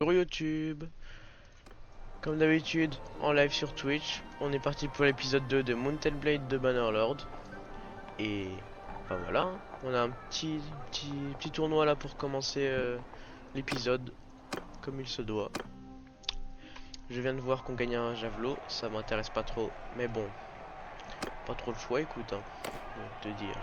Sur YouTube, comme d'habitude, en live sur Twitch. On est parti pour l'épisode 2 de Mountain Blade de Bannerlord. Et enfin voilà, hein. On a un petit tournoi là pour commencer l'épisode comme il se doit. Je viens de voir qu'on gagnait un javelot, ça m'intéresse pas trop, mais bon, pas trop le choix, écoute, hein, je vais te dire.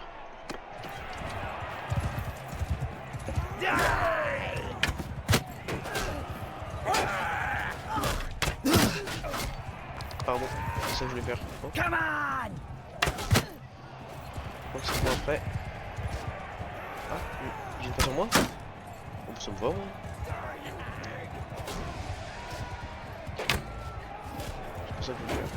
Pardon, c'est ça que je voulais faire. Oh. Donc c'est bon après. Ah, j'ai une pas sur moi. Oh, ça me va, moi. C'est pour ça que je voulais faire.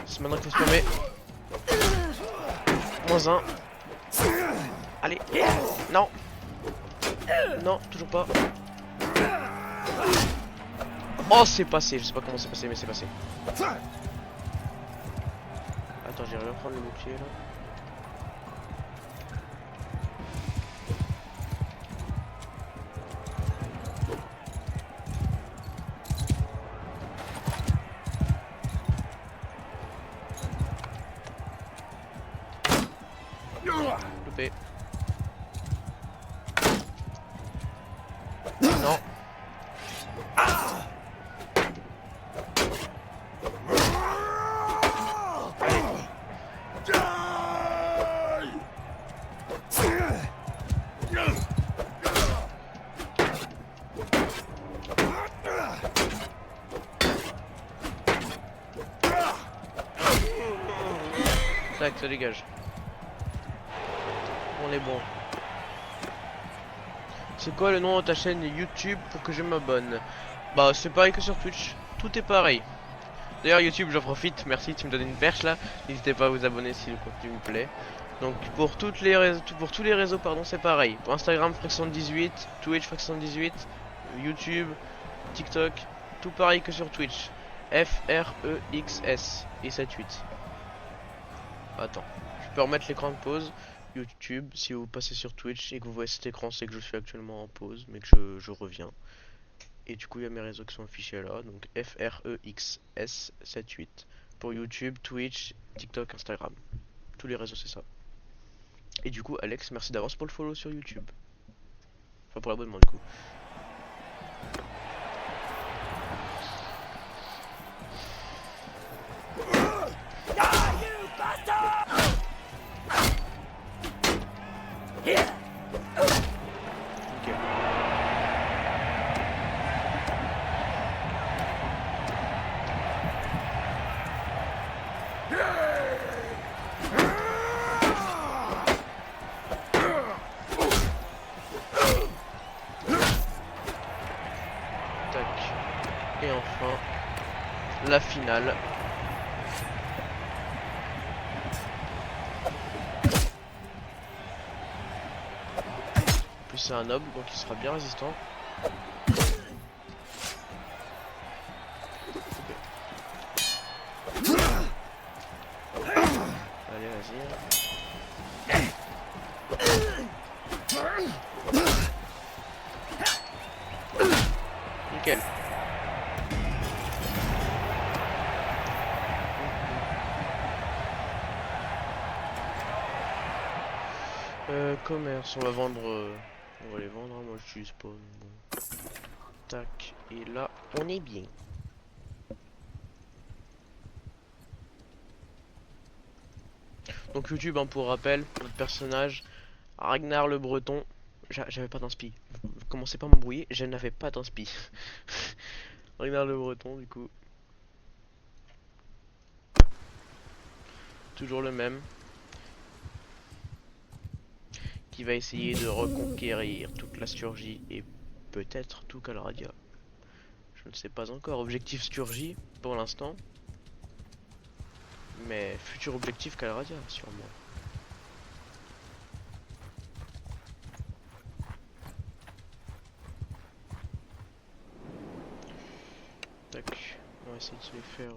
C'est maintenant qu'il faut se fermer. Moins un. Allez. Non. Non, toujours pas. Oh, c'est passé. Je sais pas comment c'est passé, mais c'est passé. Attends, j'ai rien prendre le bouclier là. Loupé. Non. Tac, ça dégage. On est bon. C'est quoi le nom de ta chaîne YouTube pour que je m'abonne? Bah c'est pareil que sur Twitch, tout est pareil. D'ailleurs YouTube, j'en profite, merci, tu me donnes une perche là. N'hésitez pas à vous abonner si le contenu vous plaît. Donc pour toutes les réseaux, pour tous les réseaux pardon, c'est pareil. Pour Instagram Fraction 18, Twitch Fraction 18, YouTube, TikTok, tout pareil que sur Twitch. FREXS et 78. Attends, je peux remettre l'écran de pause. YouTube, si vous passez sur Twitch et que vous voyez cet écran, c'est que je suis actuellement en pause, mais que je reviens. Et du coup, il y a mes réseaux qui sont affichés là, donc FREXS78 pour YouTube, Twitch, TikTok, Instagram. Tous les réseaux, c'est ça. Et du coup, Alex, merci d'avance pour le follow sur YouTube. Enfin, pour l'abonnement, du coup. Ok. Tac. Et enfin, la finale. En plus, c'est un noble, donc il sera bien résistant. Allez, vas-y. Nickel. Commerce, on va vendre. On va les vendre, hein. Moi je suis spawn. Bon. Tac, et là, on est bien. Donc YouTube, hein, pour rappel, notre personnage, Ragnar le Breton. J'avais pas d'inspi. Commencez pas à m'embrouiller, je n'avais pas d'inspi. Ragnar le Breton, du coup. Toujours le même. Qui va essayer de reconquérir toute la Sturgie et peut-être tout Calradia. Je ne sais pas encore. Objectif Sturgy pour l'instant. Mais futur objectif Calradia, sûrement. Tac, on va essayer de se les faire.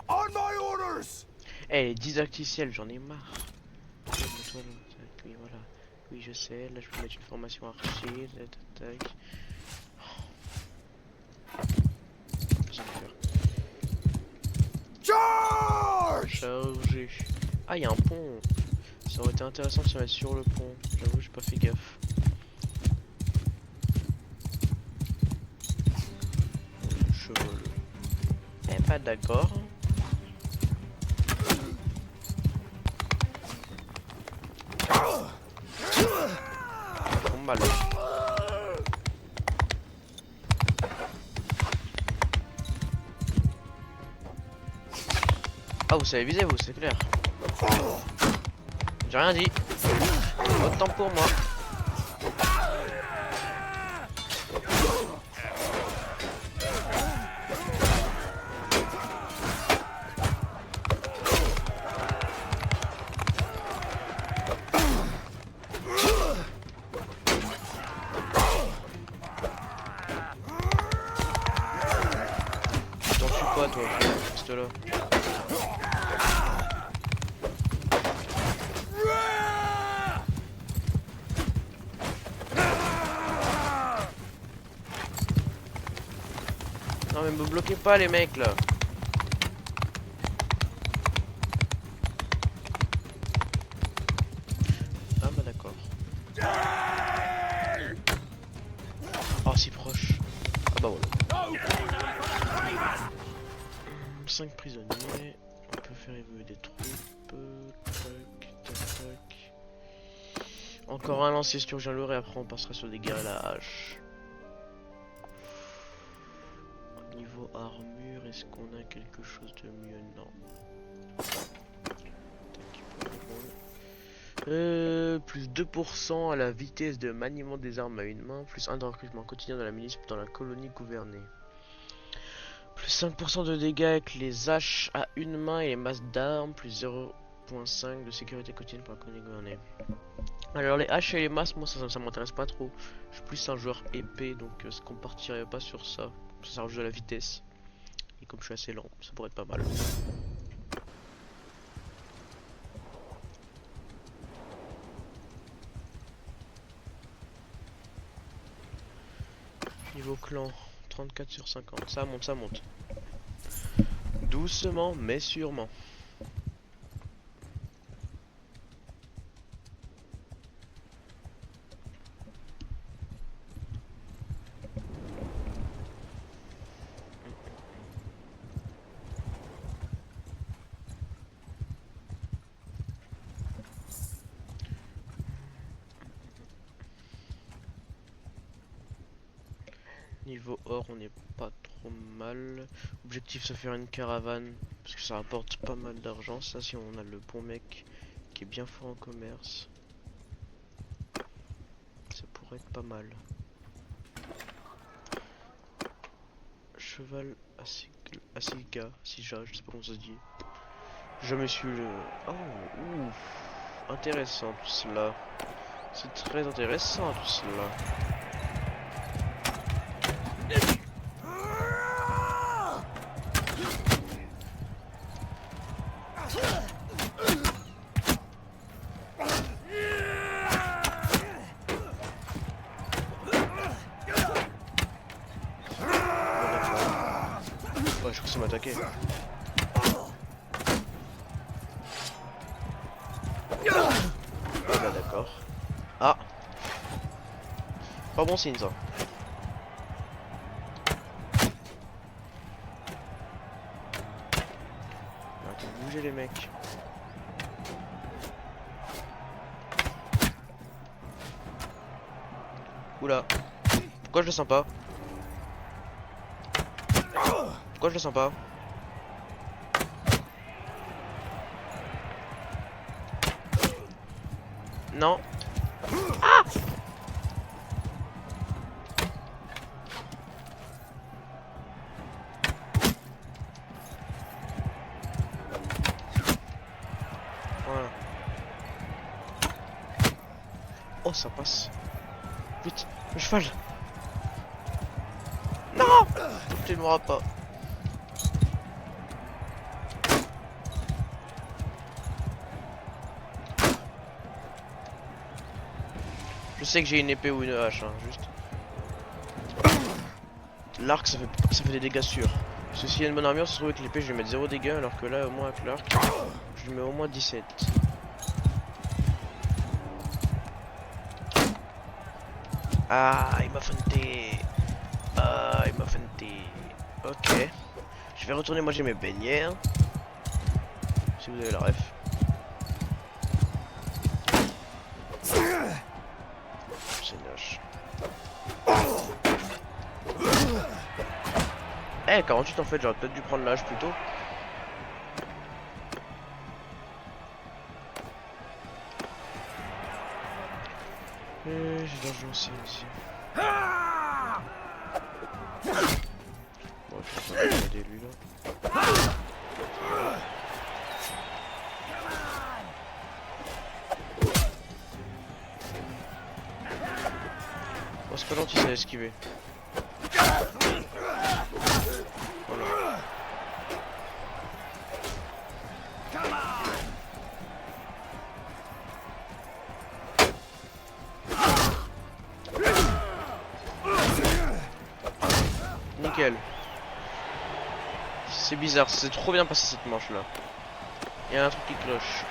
On my orders! Eh, les didacticiels, j'en ai marre. Toi, là. Tac, oui, voilà. Oui, je sais, là je peux mettre une formation archi. Tac, tac. Pas besoin de faire. Charge! Chargé. Ah, il y a un pont. Ça aurait été intéressant de se mettre sur le pont. J'avoue, j'ai pas fait gaffe. Cheval. Eh, pas d'accord. Bon, mal. Ah, vous savez viser, vous, c'est clair. J'ai rien dit. Autant pour moi. T'en suis pas, toi. Reste là. Non mais me bloquez pas les mecs là. Ah bah d'accord. Oh c'est proche. Ah bah voilà. 5 prisonniers. On peut faire évoluer des troupes. Tac, tac, tac. Encore un lancier sturgeon lourd et après on passera sur des guerres à la hache. Niveau armure, est-ce qu'on a quelque chose de mieux? Non. Plus 2% à la vitesse de maniement des armes à une main, plus 1 de recrutement quotidien dans la milice dans la colonie gouvernée. Plus 5% de dégâts avec les haches à une main et les masses d'armes, plus 0,5 de sécurité quotidienne pour la colonie gouvernée. Alors les haches et les masses, moi ça m'intéresse pas trop. Je suis plus un joueur épée, donc est-ce qu'on partirait pas sur ça? Ça rajoute de la vitesse. Et comme je suis assez lent, ça pourrait être pas mal. Niveau clan, 34 sur 50. Ça monte, ça monte. Doucement, mais sûrement. Niveau or, on n'est pas trop mal. Objectif, se faire une caravane. Parce que ça rapporte pas mal d'argent. Ça, si on a le bon mec qui est bien fort en commerce. Ça pourrait être pas mal. Cheval Asika, Sija, je sais pas comment ça se dit. Je me suis le... Oh, ouf. Intéressant tout cela. C'est très intéressant tout cela. Ouais, je crois que ça m'a attaqué. Ah bah d'accord. Ah, pas bon signe ça. Arrêtez de bouger les mecs. Oula. Pourquoi je le sens pas? Pourquoi je le sens pas? Non. Ah! ça passe. Vite, le cheval. Non, tu ne m'auras pas. Je sais que j'ai une épée ou une hache, hein, juste. L'arc, ça fait des dégâts sûrs. Parce que s'il y a une bonne armure, ça se trouve avec l'épée, je vais mettre 0 dégâts, alors que là, au moins avec l'arc, je lui mets au moins 17. Ah, il m'a feinté. Ah, il m'a feinté. Ok. Je vais retourner manger mes beignets. Hein, si vous avez la ref. C'est moche. Eh, 48 en fait, j'aurais peut-être dû prendre l'âge plus tôt. J'ai l'argent aussi. Bon, je vais pas aider lui là. Oh, c'est pas gentil, ça a esquivé. Voilà. Nickel. C'est bizarre, c'est trop bien passé cette manche là. Il y a un truc qui cloche.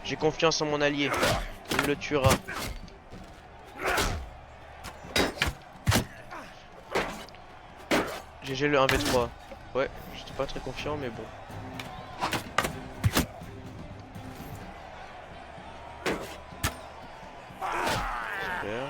J'ai confiance en mon allié. Il le tuera. GG le 1v3. Ouais, j'étais pas très confiant mais bon. Super.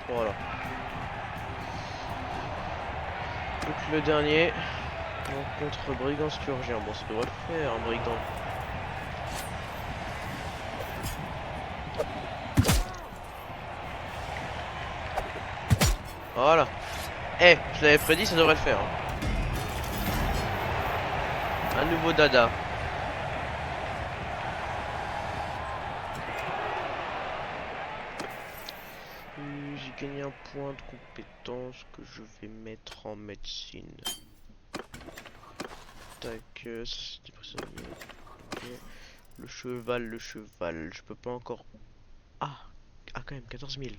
Voilà. Donc le dernier. Contre brigand sturgien. Bon, ça devrait le faire, un brigand. Voilà. Eh, je l'avais prédit, ça devrait le faire. Un nouveau dada. J'ai gagné un point de compétence que je vais mettre en médecine. Tac, ça c'était prisonnier. Okay. Le cheval, je peux pas encore. Ah, quand même 14 000.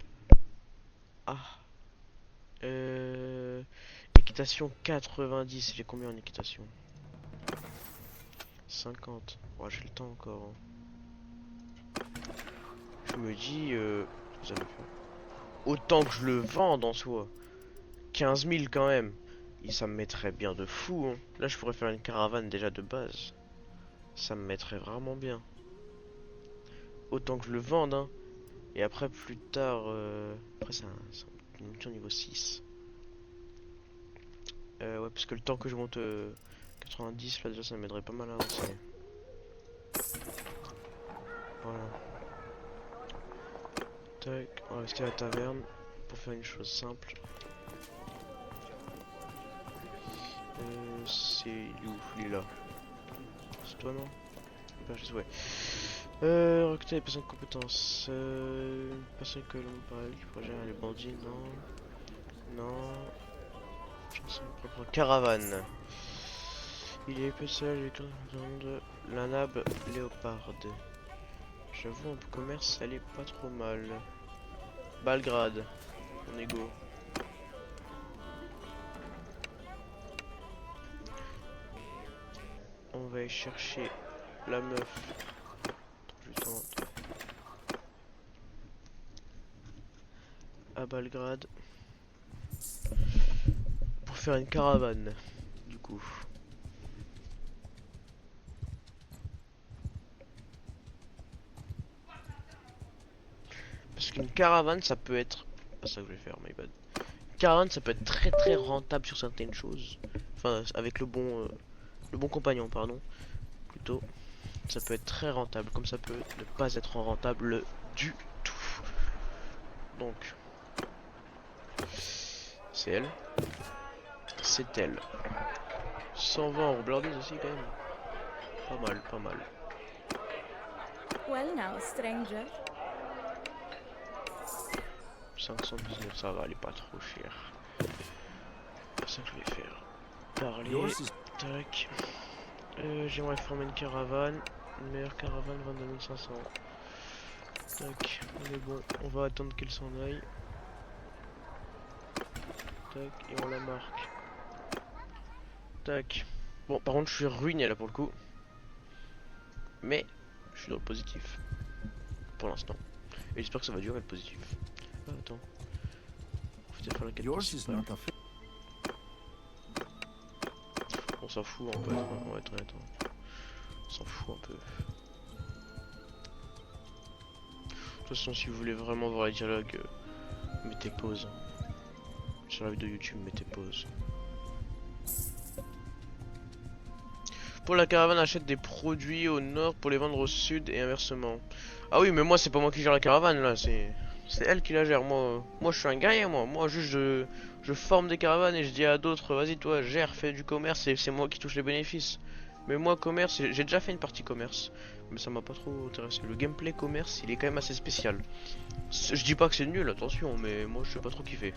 Ah, équitation 90. J'ai combien en équitation? 50. Ouais, j'ai le temps encore. Hein. Je me dis, vous avez fait. Autant que je le vende en soi. 15 000 quand même. Et ça me mettrait bien de fou. Hein. Là, je pourrais faire une caravane déjà de base. Ça me mettrait vraiment bien. Autant que je le vende. Hein. Et après, plus tard. Après, c'est une munition niveau 6. Ouais, parce que le temps que je monte 90, là déjà, ça m'aiderait pas mal à avancer. Voilà. Tac, on va rester à la taverne pour faire une chose simple. C'est où? Il est là. C'est toi, non? Ouais. Recruter les personnes de compétences. Personne que l'on parle qui pourrait gérer les bandits, non. Non. Son propre caravane. Il est peu seul, il est tout de la nab léoparde. J'avoue, en commerce, elle est pas trop mal. Belgrade, on est go. On va aller chercher la meuf. À Belgrade. Pour faire une caravane, du coup. Parce qu'une caravane, ça peut être... Pas ça que je vais faire, my bad. Une caravane, ça peut être très rentable sur certaines choses. Enfin, avec le bon compagnon, pardon. Plutôt. Ça peut être très rentable, comme ça peut ne pas être rentable du tout. Donc, c'est elle. C'est elle. 120 en roublardise aussi quand même. Pas mal, pas mal. Well now, stranger. 519, ça va, elle est pas trop chère. C'est ça que je vais faire. Parler. Yours is Tac. J'aimerais former une caravane. Une meilleure caravane, 22 500. Tac, on est bon. On va attendre qu'elle s'en aille. Tac, et on la marque. Tac. Bon, par contre, je suis ruiné là pour le coup. Mais, je suis dans le positif. Pour l'instant. Et j'espère que ça va durer le positif. Ah, attends. Faut peut-être faire la quête yours is principale. not a fa- On s'en fout, on va être honnête. Hein. On s'en fout un peu. De toute façon, si vous voulez vraiment voir les dialogues, mettez pause. Sur la vidéo YouTube, mettez pause. Pour la caravane, achète des produits au nord pour les vendre au sud et inversement. Ah oui, mais moi, c'est pas moi qui gère la caravane là, c'est elle qui la gère. Moi, je suis un guerrier, moi juste je forme des caravanes et je dis à d'autres, vas-y, toi, gère, fais du commerce et c'est moi qui touche les bénéfices. Mais moi, commerce, j'ai déjà fait une partie commerce, mais ça m'a pas trop intéressé. Le gameplay commerce, il est quand même assez spécial. Je dis pas que c'est nul, attention, mais moi, je sais pas trop kiffer.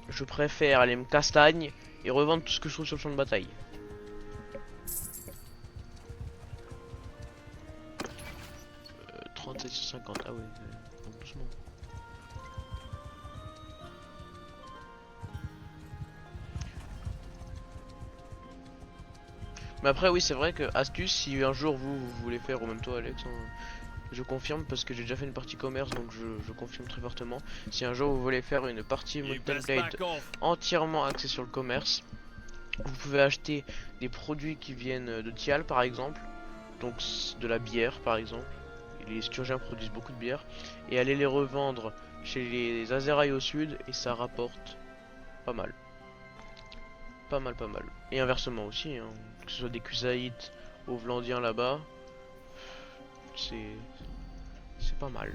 Je préfère aller me castagne et revendre tout ce que je trouve sur le champ de bataille. Euh, 3750, ah ouais, doucement. Mais après oui c'est vrai que astuce, si un jour vous voulez faire, ou même toi Alex, hein, je confirme parce que j'ai déjà fait une partie commerce donc je confirme très fortement. Si un jour vous voulez faire une partie Mountain Blade entièrement axée sur le commerce, vous pouvez acheter des produits qui viennent de Thial par exemple, donc de la bière par exemple. Les Sturgiens produisent beaucoup de bière et aller les revendre chez les Azeraï au sud et ça rapporte pas mal. Pas mal, pas mal. Et inversement aussi, hein, que ce soit des Kusaïtes aux Vlandiens là-bas, c'est pas mal.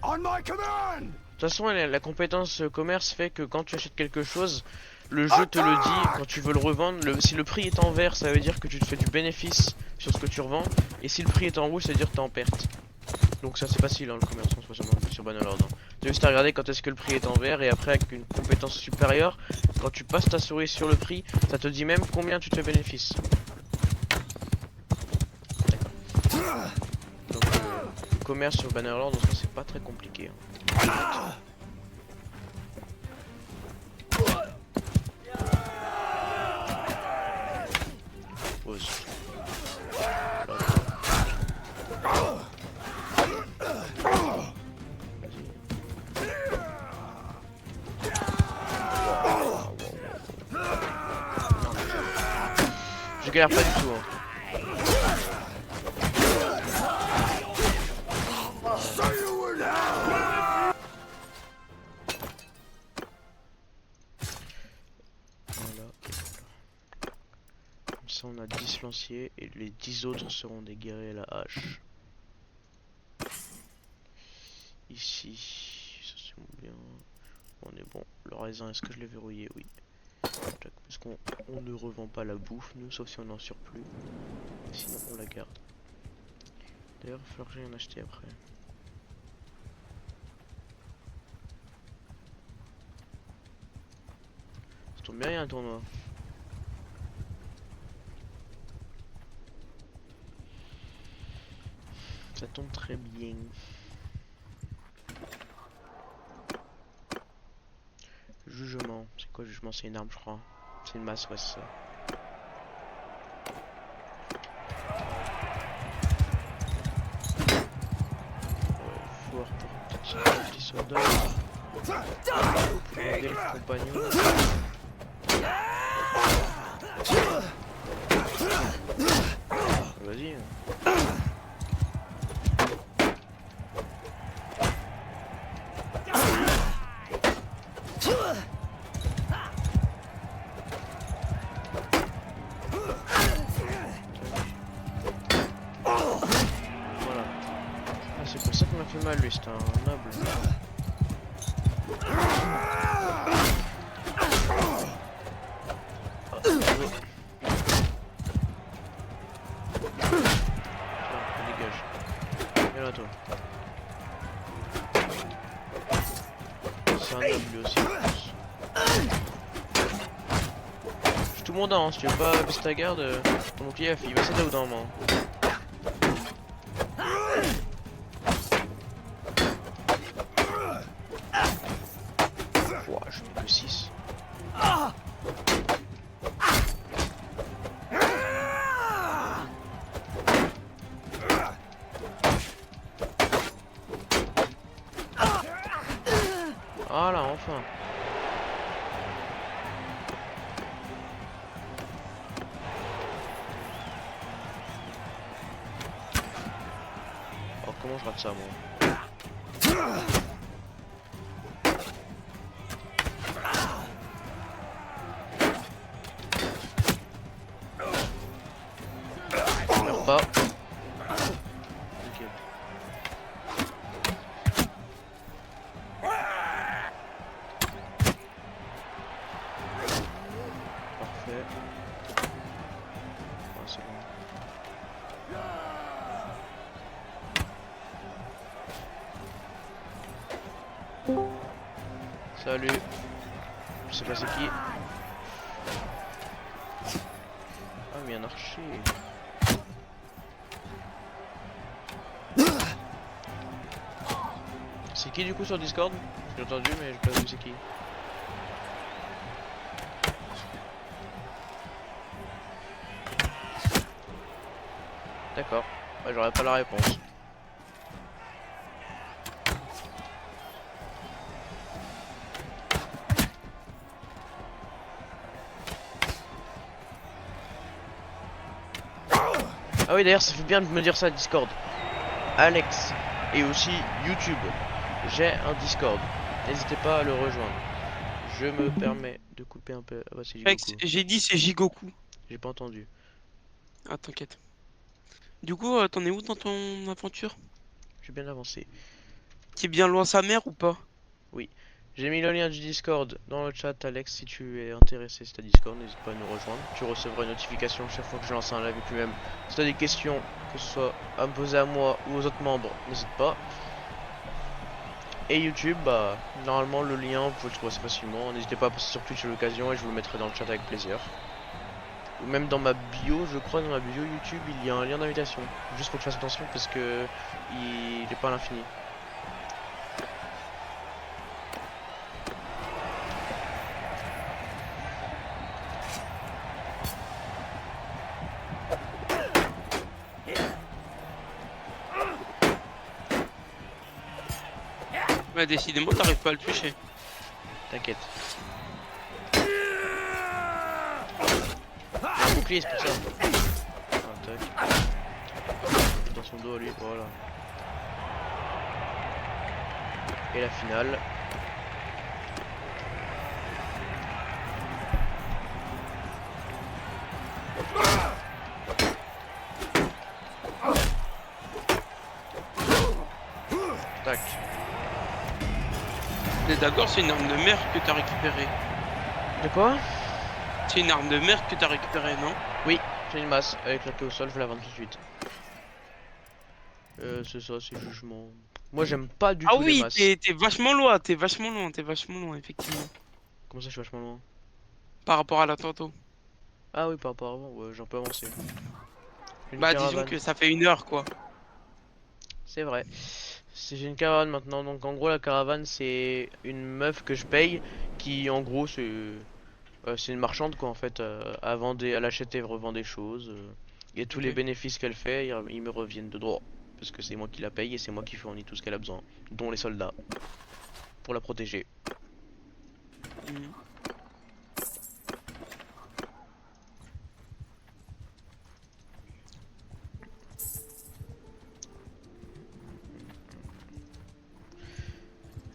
On my command! De toute façon, la compétence commerce fait que quand tu achètes quelque chose, le jeu te le dit quand tu veux le revendre. Si le prix est en vert, ça veut dire que tu te fais du bénéfice sur ce que tu revends. Et si le prix est en rouge, ça veut dire que tu es en perte. Donc ça c'est facile hein, le commerce en soi sur Bannerlord. Hein. Tu as juste à regarder quand est-ce que le prix est en vert et après avec une compétence supérieure, quand tu passes ta souris sur le prix, ça te dit même combien tu te fais bénéfice. Donc le commerce sur Bannerlord, donc ça c'est pas très compliqué. Hein. Pause. Je galère pas du tout. Hein. Voilà. Comme ça on a 10 lanciers et les 10 autres seront des guerriers à la hache. Ici, ça c'est bien. On est bon. Le raisin, est-ce que je l'ai verrouillé? Oui. Parce qu'on ne revend pas la bouffe, nous, sauf si on est en surplus. Sinon, on la garde. D'ailleurs, il va falloir que j'aille en acheter après. Ça tombe bien, il y a un tournoi. Ça tombe très bien. Jugement, c'est quoi jugement? C'est une arme je crois. C'est une masse, ouais c'est ça. Fort pour petit soldat. Pour aider le compagnon. Vas-y. mal lui, c'est un noble. Ah, bravo. Tiens, dégage. Viens là toi. C'est un noble lui aussi. Je suis tout mon dent, hein. Si tu veux pas baisser ta garde, ton bouclier il va s'aider au d'un moment. Ouah, je mets que 6. Voilà, enfin. Oh, comment je rate ça, moi? Meurs pas. Nickel. Parfait. Ah, c'est bon. Salut. Je sais pas c'est qui. Ah mais un archer. C'est qui du coup sur Discord? J'ai entendu mais j'ai pas vu c'est qui. D'accord. Ouais, j'aurais pas la réponse. Ah oui d'ailleurs ça fait bien de me dire ça Discord. Alex et aussi YouTube. J'ai un Discord. N'hésitez pas à le rejoindre. Je me permets de couper un peu. Ah bah c'est Mec, Jigoku. j'ai dit c'est Jigoku. J'ai pas entendu. Ah, t'inquiète. Du coup, t'en es où dans ton aventure? J'ai bien avancé. T'es bien loin sa mère ou pas? Oui. J'ai mis le lien du Discord dans le chat, Alex. Si tu es intéressé, si t'as Discord, n'hésite pas à nous rejoindre. Tu recevras une notification chaque fois que je lance un live. Et puis même, si t'as des questions, que ce soit à me poser à moi ou aux autres membres, n'hésite pas. Et YouTube, bah, normalement, le lien, vous pouvez le trouver assez facilement. N'hésitez pas à passer sur Twitch à l'occasion et je vous le mettrai dans le chat avec plaisir. Ou même dans ma bio, je crois, dans ma bio YouTube, il y a un lien d'invitation. Juste faut que je fasse attention parce que il est pas à l'infini. Ouais, décidément, t'arrives pas à le toucher. T'inquiète. Il y a un bouclier, c'est pour ça. Ah, tac. Dans son dos, lui, voilà. Et la finale. Tac. T'es d'accord, c'est une arme de mer que t'as récupérée. De quoi? C'est une arme de mer que t'as récupérée, non? Oui, j'ai une masse. Elle est claquée au sol, je vais la vendre tout de suite. C'est ça, c'est jugement. Moi, j'aime pas du Ah tout les oui, masses. t'es vachement loin, t'es vachement loin, t'es vachement loin, effectivement. Comment ça, je suis vachement loin? Par rapport à la tantôt. Ah oui, par rapport à avant, ouais, j'ai un peu avancé. Une Bah, disons caravane. que ça fait 1 heure, quoi. C'est vrai. J'ai une caravane maintenant, donc en gros la caravane c'est une meuf que je paye qui en gros c'est une marchande quoi en fait. Elle achète et revend des choses. Et tous les Ok. bénéfices qu'elle fait, ils me reviennent de droit. Parce que c'est moi qui la paye et c'est moi qui fournis tout ce qu'elle a besoin. Dont les soldats. Pour la protéger. Mhm.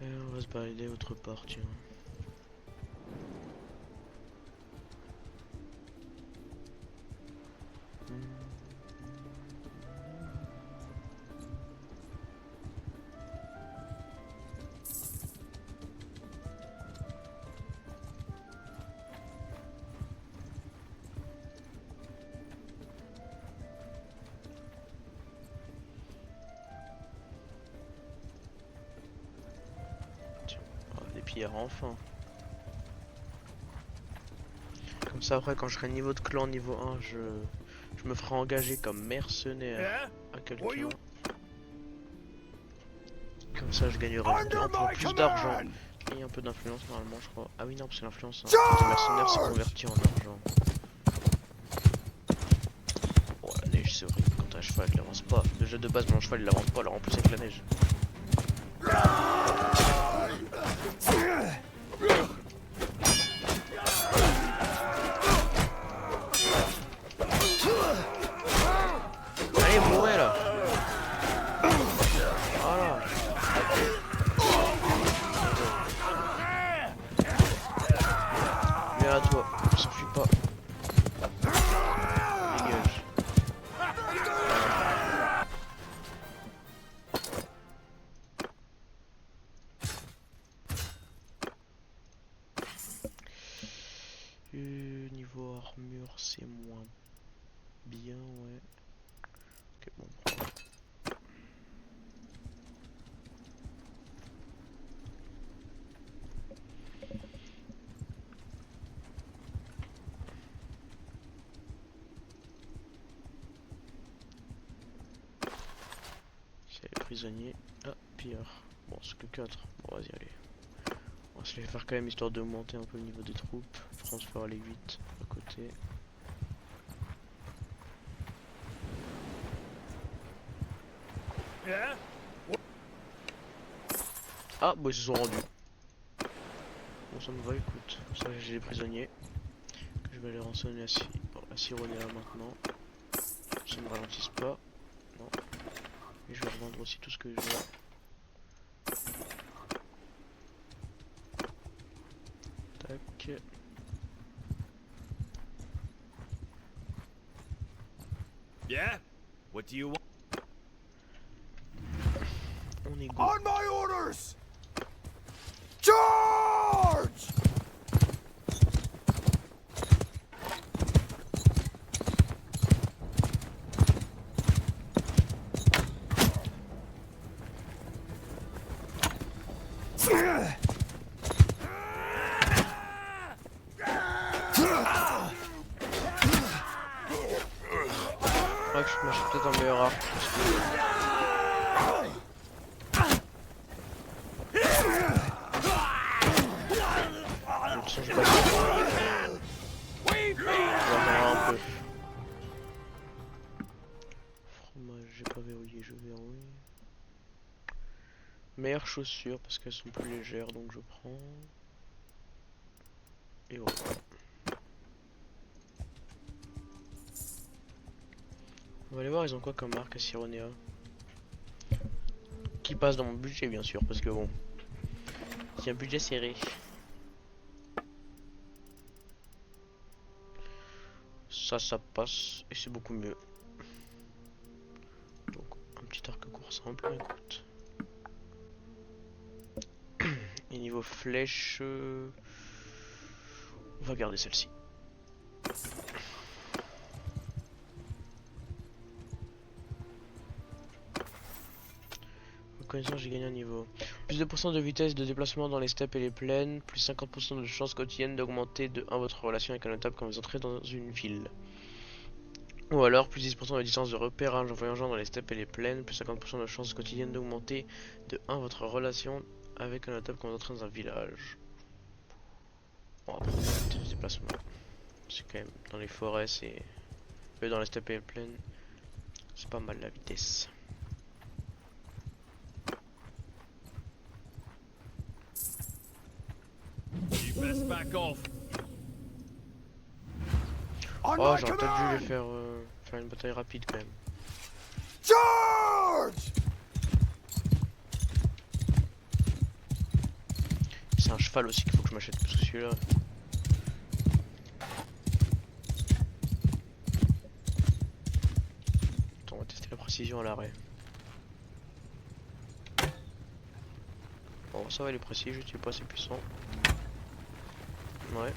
Et on va se balader autre part tiens. Pierre, enfin. Comme ça après quand je serai niveau de clan niveau 1, je me ferai engager comme mercenaire Yeah? à quelqu'un. Will you- Comme ça je gagnerai Under un peu my plus d'argent. command! Et un peu d'influence normalement je crois. Ah oui non parce que l'influence hein, quand t'es mercenaire c'est converti en argent. Oh la neige c'est horrible quand t'as un cheval il avance pas. Déjà de base mon cheval il avance pas alors en plus avec la neige. Allez mourez là. Voilà. Viens à toi, on s'enfuit pas. Dégage. Niveau armure c'est moins bien ouais. Ok bon. C'est les prisonniers. Ah, pire. Bon, c'est que 4. Bon, vas-y, allez. On va se les faire quand même histoire d'augmenter un peu le niveau des troupes. Transférer les 8 à côté. Yeah? Ah, bah ils se sont rendus. Bon, ça me va, écoute. Comme ça, j'ai les prisonniers. Que je vais les rançonner à Sironéa maintenant. Ça ne me ralentisse pas. Non. Et je vais revendre aussi tout ce que j'ai. Tac. Yeah? What do you want? On est go. On my orders! Charge! Ouais, que je m'achète peut-être un meilleur arc. Parce que... De toute façon, j'ai pas le temps. Je vais attendre un peu. Fromage, j'ai pas verrouillé, je verrouille. Meilleures chaussures parce qu'elles sont plus légères donc je prends. Et voilà. On va aller voir ils ont quoi comme marque à Sironéa. Qui passe dans mon budget bien sûr parce que bon. J'ai un budget serré. Ça passe et c'est beaucoup mieux. Donc un petit arc court simple, écoute. Et niveau flèche, on va garder celle-ci. Reconnaissance, j'ai gagné un niveau. Plus de % de vitesse de déplacement dans les steppes et les plaines, plus 50% de chance quotidienne d'augmenter de 1 votre relation avec un notable quand vous entrez dans une ville. Ou alors plus 10% de distance de repérage en voyageant dans les steppes et les plaines, plus 50% de chance quotidienne d'augmenter de 1 votre relation avec un notable quand vous entrez dans un village. Bon, après, des déplacements. C'est quand même dans les forêts, c'est. Dans les steppes et les plaines, c'est pas mal la vitesse. You best back off. On Oh, my j'aurais peut-être dû command! les faire une bataille rapide quand même. Charge! C'est un cheval aussi qu'il faut que je m'achète parce que celui-là. Attends, on va tester la précision à l'arrêt. Bon, ça va, il est précis, je suis pas assez puissant. Ouais.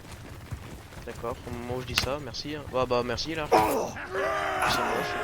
D'accord, au moment où je dis ça, merci. Hein. Bah merci là. C'est moche.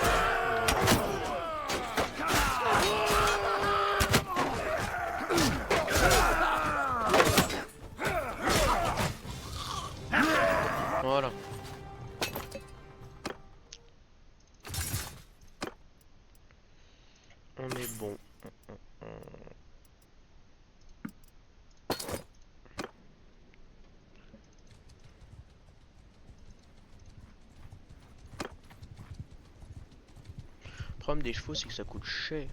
problème des chevaux, c'est que ça coûte cher.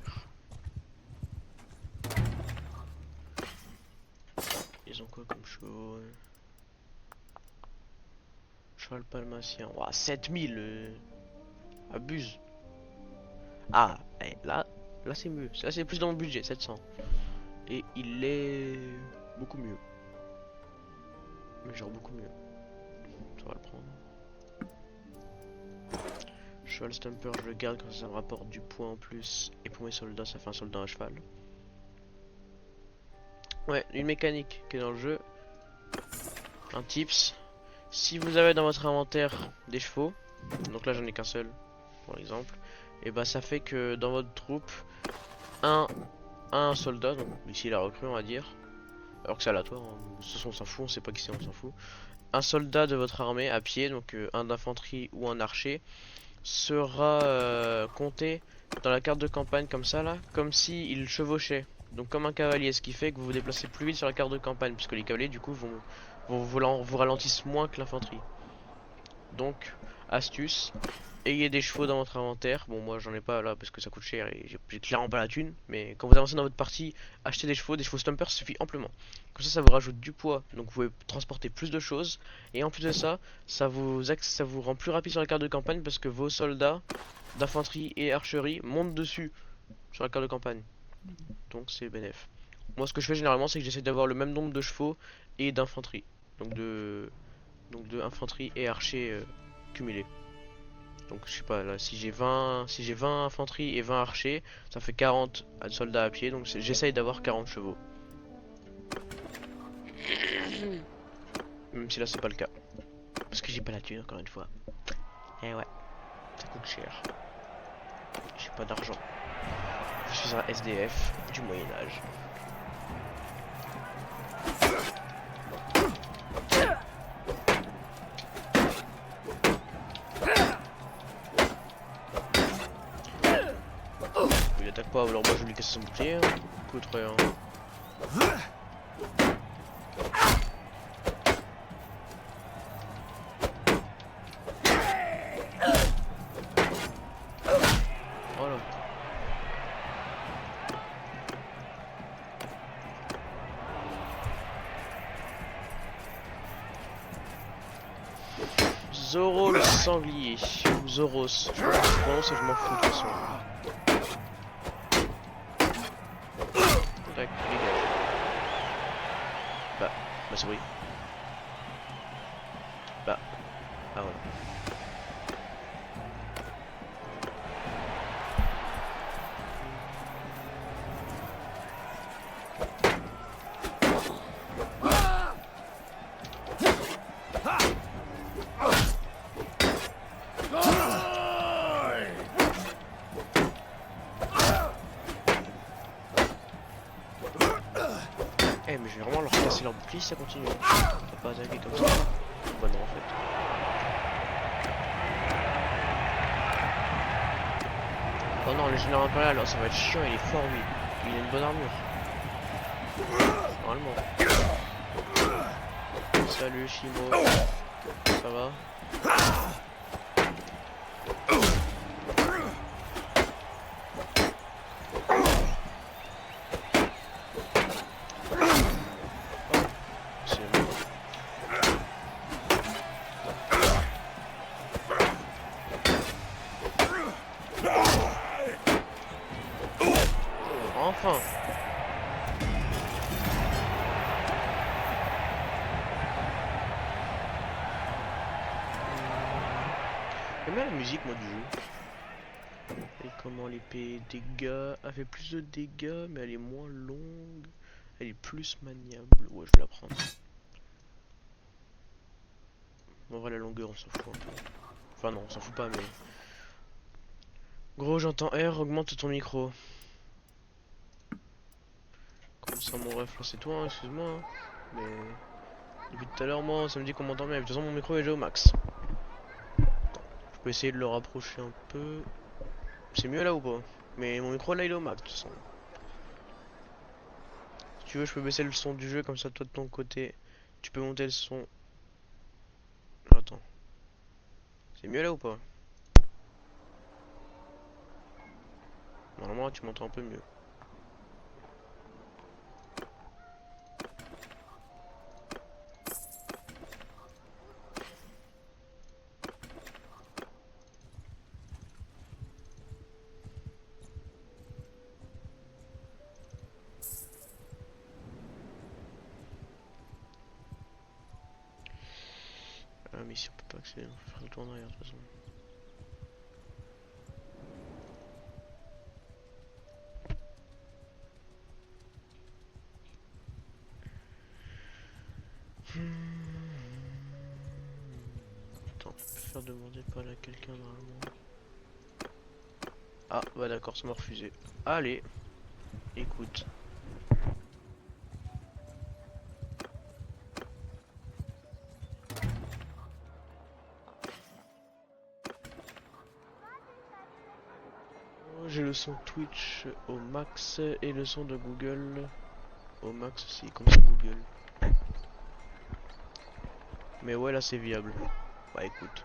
Ils ont quoi comme chevaux? Cheval palmacien. Ouah, 7000 abuse. Ah, là c'est mieux. Là c'est plus dans mon budget, 700. Et il est beaucoup mieux. Mais genre beaucoup mieux. Ça va le prendre. Cheval stumper, je le garde quand ça me rapporte du poids en plus. Et pour mes soldats, ça fait un soldat à cheval. Ouais, une mécanique qui est dans le jeu. Un tips. Si vous avez dans votre inventaire des chevaux, donc là j'en ai qu'un seul, par exemple, et bah ça fait que dans votre troupe, un soldat, donc ici la recrue on va dire, alors que c'est aléatoire, hein. De toute façon on s'en fout, on sait pas qui c'est, on s'en fout. Un soldat de votre armée à pied, donc un d'infanterie ou un archer, sera compté dans la carte de campagne comme ça là, comme si il chevauchait. Donc comme un cavalier, ce qui fait que vous vous déplacez plus vite sur la carte de campagne, puisque les cavaliers du coup vous ralentissent moins que l'infanterie. Donc, astuce, ayez des chevaux dans votre inventaire. Bon, moi j'en ai pas là parce que ça coûte cher et j'ai clairement pas la thune. Mais quand vous avancez dans votre partie, achetez des chevaux stumper, ça suffit amplement. Comme ça vous rajoute du poids, donc vous pouvez transporter plus de choses. Et en plus de ça, ça vous rend plus rapide sur la carte de campagne parce que vos soldats d'infanterie et archerie montent dessus sur la carte de campagne. Donc c'est bénéf. Moi ce que je fais généralement, c'est que j'essaie d'avoir le même nombre de chevaux et d'infanterie. Donc de infanterie et archer cumulés. Donc je sais pas là, si j'ai 20 infanterie et 20 archers, ça fait 40 soldats à pied, donc j'essaye d'avoir 40 chevaux. Même si là c'est pas le cas. Parce que j'ai pas la thune encore une fois. Et ouais, ça coûte cher. J'ai pas d'argent. Je suis un SDF du Moyen-Âge. Il attaque pas, alors moi je vais lui casser son bouclier. Hein. Écoute, rien. Voilà. Zoro le sanglier. Ou Zoros. Je sais pas comment je prononce et je m'en fous de toute façon. Tac, dégage. Bah c'est oui. Bah, ah voilà. Eh mais je vais vraiment leur casser leur bouclier si ça continue. On va pas attaquer comme ça. Bah non en fait. Oh non, le général impérial, oh, ça va être chiant, il est fort lui. Il a une bonne armure. Normalement. Salut Shimo. Ça va? Enfin. J'aime bien la musique moi du jeu. Et comment l'épée dégâts. Elle fait plus de dégâts mais elle est moins longue. Elle est plus maniable. Ouais je vais la prendre. En vrai la longueur on s'en fout un peu. Enfin non on s'en fout pas mais. Gros j'entends R, augmente ton micro. Comme ça mon ref là c'est toi hein, excuse-moi hein. Mais depuis tout à l'heure moi ça me dit qu'on m'entend bien. De toute façon mon micro est déjà au max. Je peux essayer de le rapprocher un peu. C'est mieux là ou pas? Mais mon micro là il est au max de toute façon. Si tu veux je peux baisser le son du jeu comme ça toi de ton côté. Tu peux monter le son. Attends. C'est mieux là ou pas? Normalement tu m'entends un peu mieux. Ah mais si on peut pas accéder, on peut faire le tour en arrière de toute façon. Attends, je peux faire demander de parler à quelqu'un normalement. Ah bah d'accord, ça m'a refusé. Allez, écoute. J'ai le son Twitch au max et le son de Google au max aussi, comme ça Google. Mais ouais là c'est viable. Bah écoute.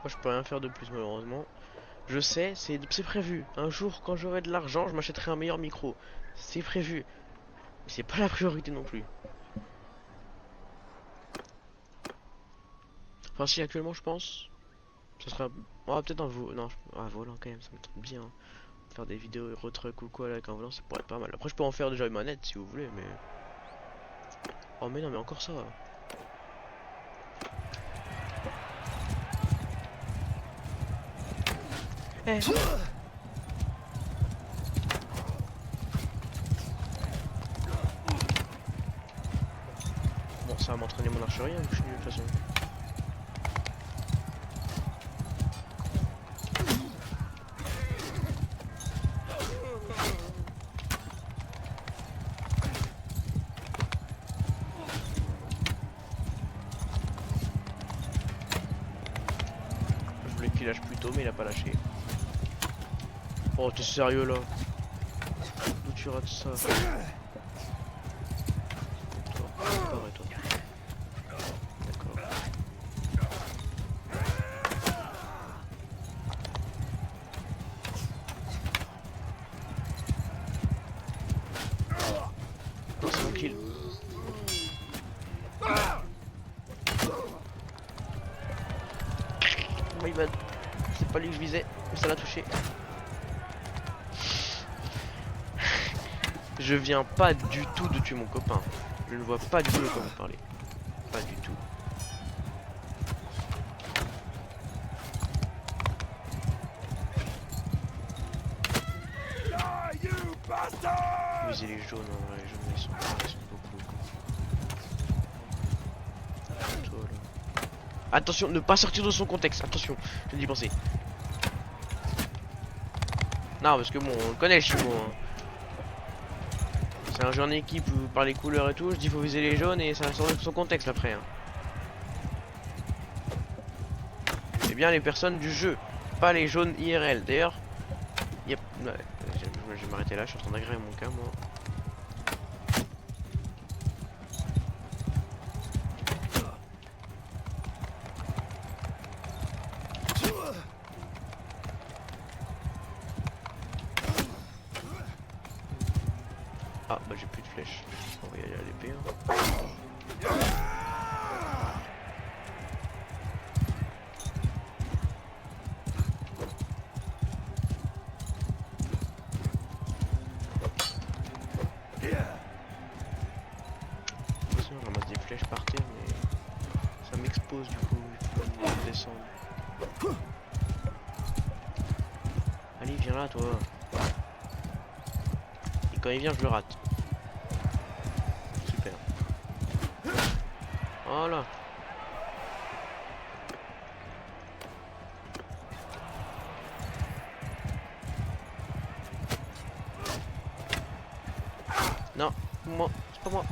Moi je peux rien faire de plus malheureusement. Je sais, c'est prévu. Un jour quand j'aurai de l'argent, je m'achèterai un meilleur micro. C'est prévu. Mais c'est pas la priorité non plus. Enfin si actuellement je pense. Ça sera. Oh, peut-être un volant. Non, un volant quand même, ça me tente bien. Faire des vidéos retruck ou quoi avec un volant, ça pourrait être pas mal. Après je peux en faire déjà une manette si vous voulez, mais. Oh mais non mais encore ça. Eh. Bon ça va m'entraîner mon archerie, hein, je suis nul de toute façon. Je voulais qu'il lâche plus tôt mais il a pas lâché. Oh t'es sérieux là? D'où tu rates ça? Toi, pareil toi. D'accord. Non, c'est mon kill. My bad. C'est pas lui que je visais, mais ça l'a touché. Je viens pas du tout de tuer mon copain. Je ne vois pas du tout de quoi vous parlez. Pas du tout. Die, you bastard! Viser les jaunes, en vrai, les jaunes ils sont beaucoup. Toi, là. Attention, ne pas sortir de son contexte. Attention, je viens d'y penser. Non, parce que bon, on le connaît le chimo. Hein. C'est un jeu en équipe où par les couleurs et tout, je dis faut viser les jaunes et ça sort de son contexte après. Hein. C'est bien les personnes du jeu, pas les jaunes IRL. D'ailleurs, yep. Ouais, je vais m'arrêter là, je suis en train d'agréer mon cas moi. Ah bah j'ai plus de flèches. On va y aller à l'épée. Hein. On ramasse des flèches par terre mais ça m'expose du coup, il faut descendre. Allez viens là toi. Et quand il vient je le rate. Super. Voilà. Non, moi, c'est pas moi.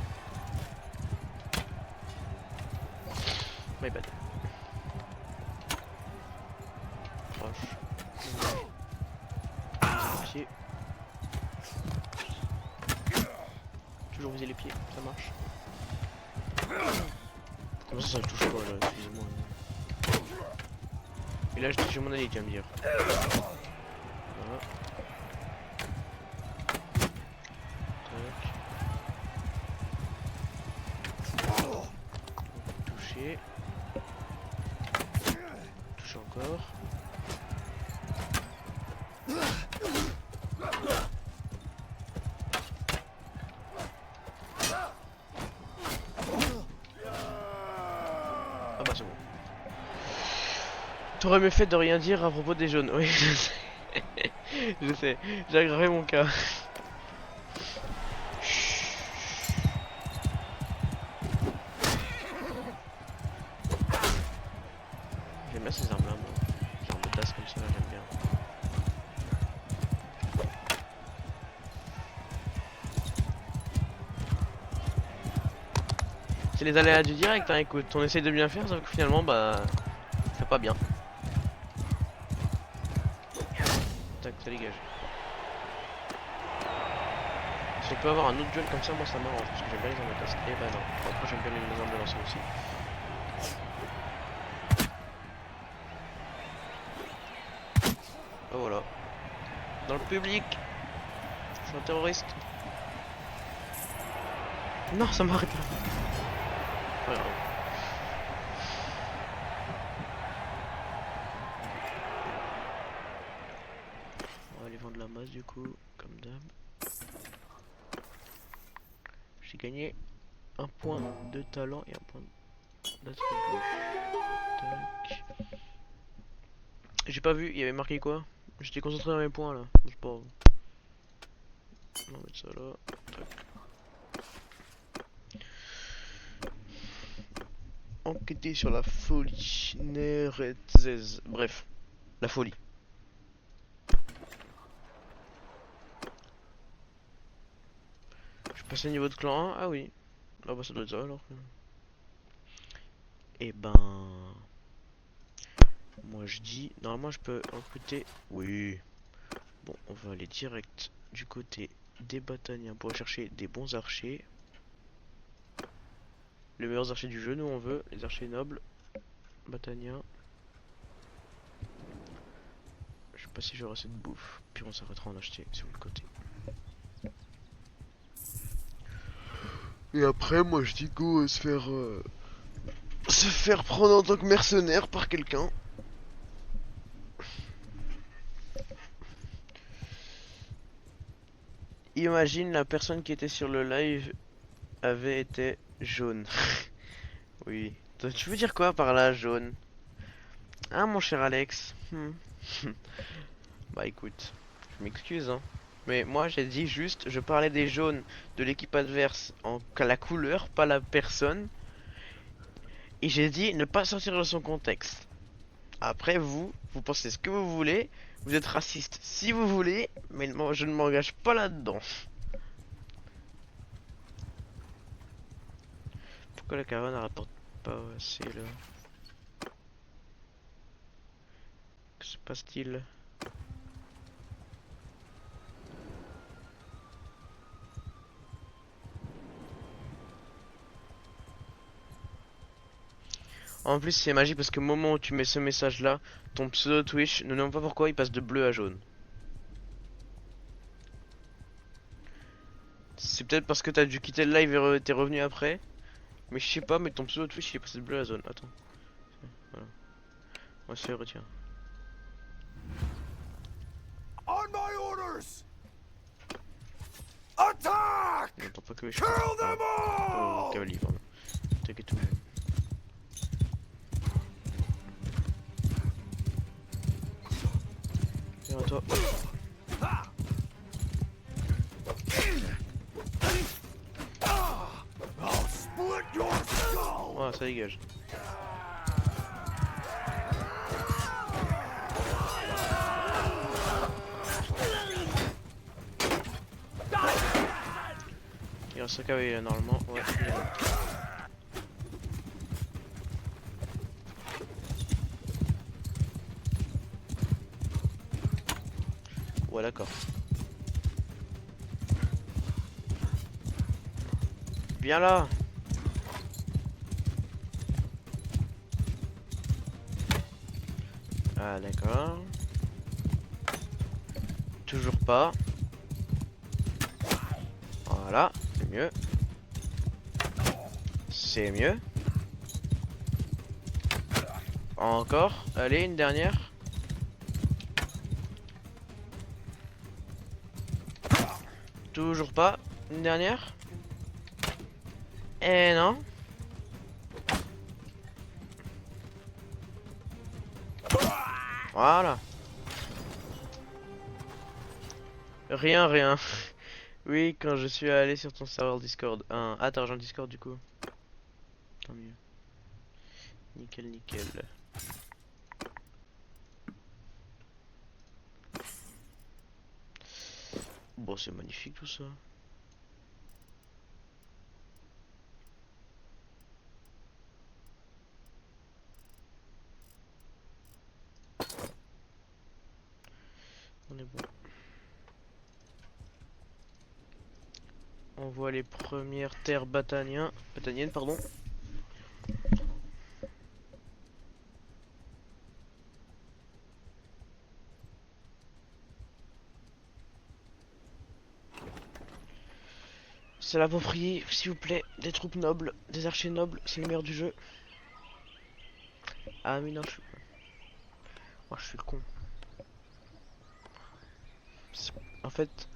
My bad. Proche. Pied. Toujours viser les pieds, ça marche. Comment ça touche pas là, excusez-moi. Et là je touche mon allié, tu vas me dire. Voilà. Tac. Toucher. Touche encore. Ah bah c'est bon. T'aurais mieux fait de rien dire à propos des jaunes. Oui, je sais. Je sais. J'ai aggravé mon cas. J'aime bien ces armes là, moi. Les armes de tasse comme ça, j'aime bien. C'est les aléas du direct, hein, écoute. On essaye de bien faire, sauf que finalement, bah. C'est pas bien. Tac, ça dégage. Si on peut avoir un autre duel comme ça, moi ça m'arrange parce que j'aime bien les armes de tasse. Et bah non. Bon, après, j'aime bien les armes de lancer aussi. Oh voilà. Dans le public. Je suis un terroriste. Non, ça m'arrête là. Pas grave. On va aller vendre la masse du coup, comme d'hab. J'ai gagné un point de talent et un point d'attribut. Tac. J'ai pas vu, il y avait marqué quoi? J'étais concentré dans mes points là. C'est pas... On va mettre ça là. Tac. Enquêter sur la folie. Neretzez. Bref, la folie. Je suis passé au niveau de clan 1. Ah oui. Ah bah ça doit être ça alors. Et ben... Moi je dis... Normalement je peux recruter... Oui. Bon, on va aller direct du côté des Bataniens pour chercher des bons archers. Les meilleurs archers du jeu, nous on veut. Les archers nobles. Bataniens. Je sais pas si j'aurai assez de bouffe. Puis on s'arrêtera en acheter sur le côté. Et après, moi je dis go se faire prendre en tant que mercenaire par quelqu'un. Imagine la personne qui était sur le live avait été jaune. Oui. Toi, tu veux dire quoi par là, jaune? Ah mon cher Alex. Bah écoute, je m'excuse hein. Mais moi j'ai dit juste, je parlais des jaunes de l'équipe adverse en la couleur, pas la personne. Et j'ai dit ne pas sortir de son contexte. Après vous pensez ce que vous voulez, vous êtes raciste si vous voulez, mais moi, je ne m'engage pas là-dedans. Pourquoi la caravane ne rapporte pas assez là? Que se passe-t-il? En plus c'est magique parce que au moment où tu mets ce message là, ton pseudo Twitch, ne sais pas pourquoi il passe de bleu à jaune. C'est peut-être parce que t'as dû quitter le live et t'es revenu après. Mais je sais pas, mais ton pseudo Twitch il est passé de bleu à jaune. Attends. Voilà. On va se faire retirer. On my orders! Attack! On n'entend pas que je Kill them all! cavalier, pardon. Attaquez tout le monde. Viens à toi. I'll split your skull! Ah, ça dégage. Il reste un cavalier normalement. Ouais, il est là. Ouais, d'accord. Viens là. Ah d'accord. Toujours pas. Voilà, c'est mieux. C'est mieux. Encore. Allez, une dernière. Toujours pas. Une dernière. Eh non. Voilà. Rien, rien. Oui, quand je suis allé sur ton serveur Discord. Ah, t'as rejoint le Discord du coup. Tant mieux. Nickel, nickel. Bon, c'est magnifique tout ça. On est bon. On voit les premières terres bataniennes, pardon. C'est l'approprié, s'il vous plaît, des troupes nobles, des archers nobles, c'est le meilleur du jeu. Ah mais non, je suis... Moi, je suis le con. En fait,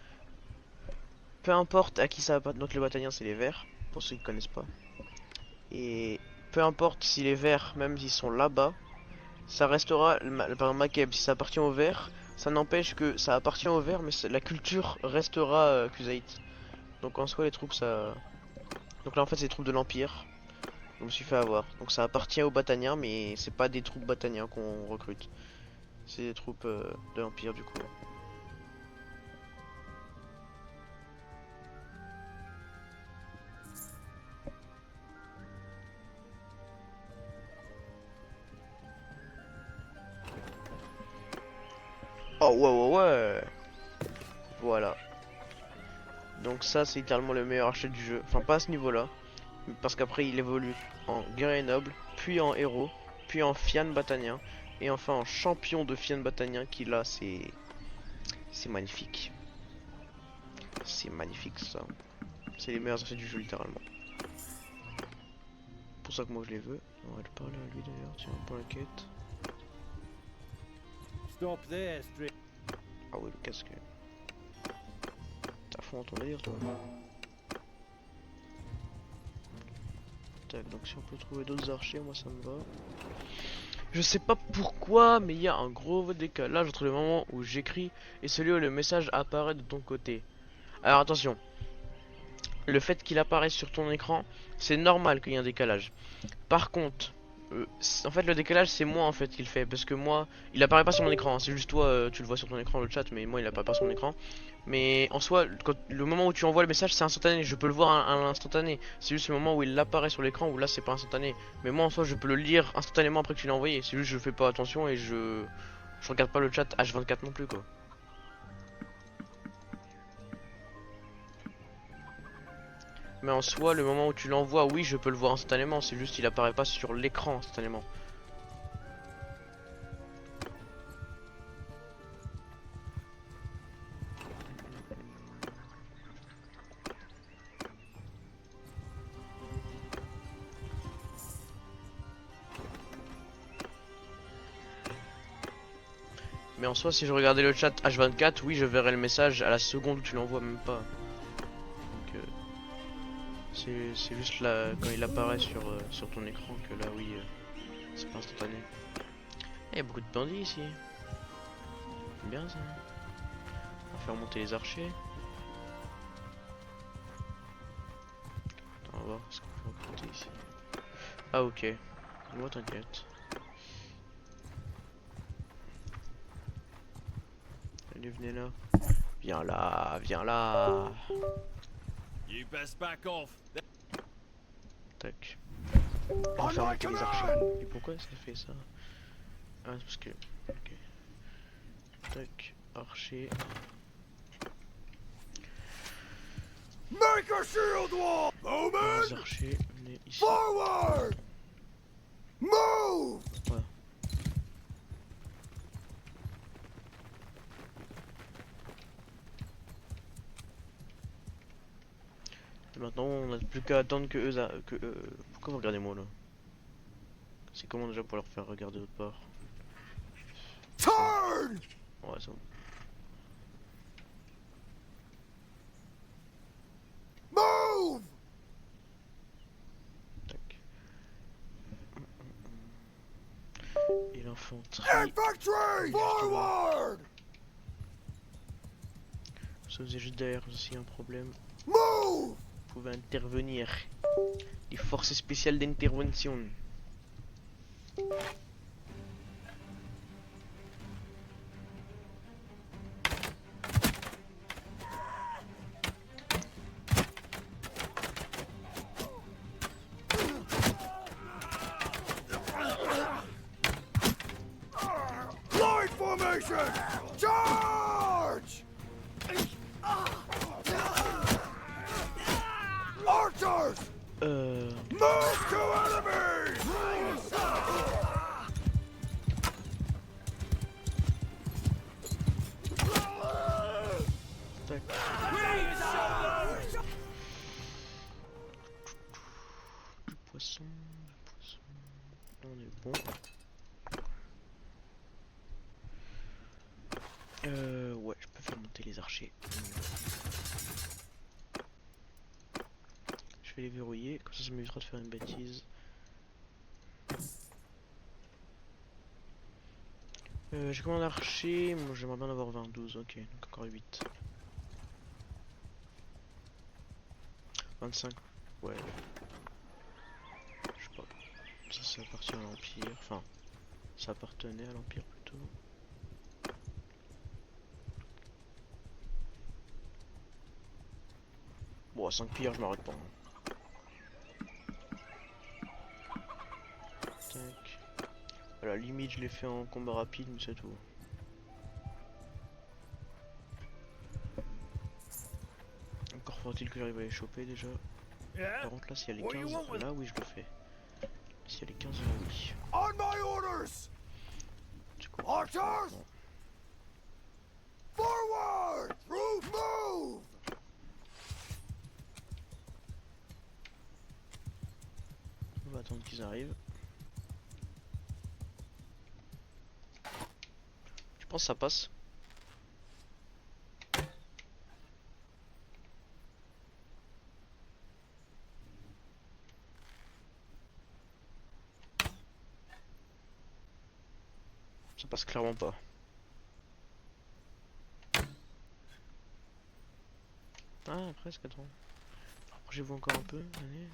peu importe à qui ça va pas... Donc les bataillons, c'est les verts, pour ceux qui connaissent pas. Et peu importe si les verts, même s'ils sont là-bas, ça restera... Par exemple, Makeb, si ça appartient aux verts, ça n'empêche que ça appartient aux verts, mais la culture restera Kuzaït. Donc en soi, les troupes, ça... Donc là, en fait, c'est les troupes de l'Empire. Je me suis fait avoir. Donc ça appartient aux Bataniens, mais c'est pas des troupes Bataniens qu'on recrute. C'est des troupes de l'Empire, du coup. Oh ouais ouais ouais. Voilà. Donc ça c'est littéralement le meilleur archer du jeu. Enfin pas à ce niveau là. Parce qu'après il évolue en guerrier noble, puis en héros, puis en Fian Batanien. Et enfin en champion de Fian Batanien qui là c'est... C'est magnifique. C'est magnifique ça. C'est les meilleurs archers du jeu littéralement. Pour ça que moi je les veux. On va le parler à lui d'ailleurs, tiens pour la quête. Stop there, straight. Ah oui le casque. T'as fond dans ton délire toi. Tac, donc si on peut trouver d'autres archers, moi ça me va. Je sais pas pourquoi, mais il y a un gros décalage entre le moment où j'écris et celui où le message apparaît de ton côté. Alors attention, le fait qu'il apparaisse sur ton écran, c'est normal qu'il y ait un décalage. Par contre, en fait le décalage c'est moi en fait qui le fait, parce que moi, il apparaît pas sur mon écran, hein. C'est juste toi, tu le vois sur ton écran le chat, mais moi il apparaît pas sur mon écran. Mais en soi, le moment où tu envoies le message c'est instantané, je peux le voir à l'instantané. C'est juste le moment où il apparaît sur l'écran où là c'est pas instantané. Mais moi en soi je peux le lire instantanément après que tu l'as envoyé, c'est juste que je fais pas attention et je regarde pas le chat H24 non plus quoi. Mais en soi, le moment où tu l'envoies, oui, je peux le voir instantanément. C'est juste qu'il apparaît pas sur l'écran instantanément. Mais en soi, si je regardais le chat H24, oui, je verrais le message à la seconde où tu l'envoies, même pas. Donc, c'est juste là, quand il apparaît sur ton écran, que là, oui, c'est pas instantané. Il y a beaucoup de bandits ici. Bien ça. On va faire monter les archers. Attends, on va voir ce qu'on peut recruter ici. Ah, ok. Moi, t'inquiète. Allez, venez là. Viens là, viens là. You best back off. Tac. On va faire monter les archers. Et pourquoi ça fait ça? Ah, c'est parce que... Ok. Tac. Archer. Make a shield wall! Les Bowman! archers, venez ici. Forward! Move! Maintenant, on n'a plus qu'à attendre que eux... Pourquoi vous regardez moi là? C'est comment déjà pour leur faire regarder l'autre part? Turn! Ouais, c'est bon. Move! Tac. Et l'infanterie... Infantry! Forward! Ça faisait juste derrière aussi un problème. Move! Vous pouvez intervenir. Les forces spéciales d'intervention. Line formation! Charge! Archers! Move to enemy! Tac. Du poisson, du poisson. On est bon. Ouais, je peux faire monter les archers. Je vais les verrouiller, comme ça m'évitera de faire une bêtise. J'ai combien d'archers? Moi j'aimerais bien en avoir 20, 12, ok, donc encore 8. 25, ouais. Je sais pas. Ça appartient à l'Empire, enfin, ça appartenait à l'Empire plutôt. Bon, à 5 pires, je m'arrête pas. Tac. À la limite, je l'ai fait en combat rapide, mais c'est tout. Encore faut-il que j'arrive à les choper déjà. Yeah? Par contre, là, s'il y a les What do you 15, want with- là, oui, je le fais. S'il y a les 15, là, oui. On my orders! Du coup, Archers! non. Forward! Move! On va attendre qu'ils arrivent. Tu penses que ça passe? Ça passe clairement pas. Ah, presque, attends. Rapprochez-vous encore un peu. Allez.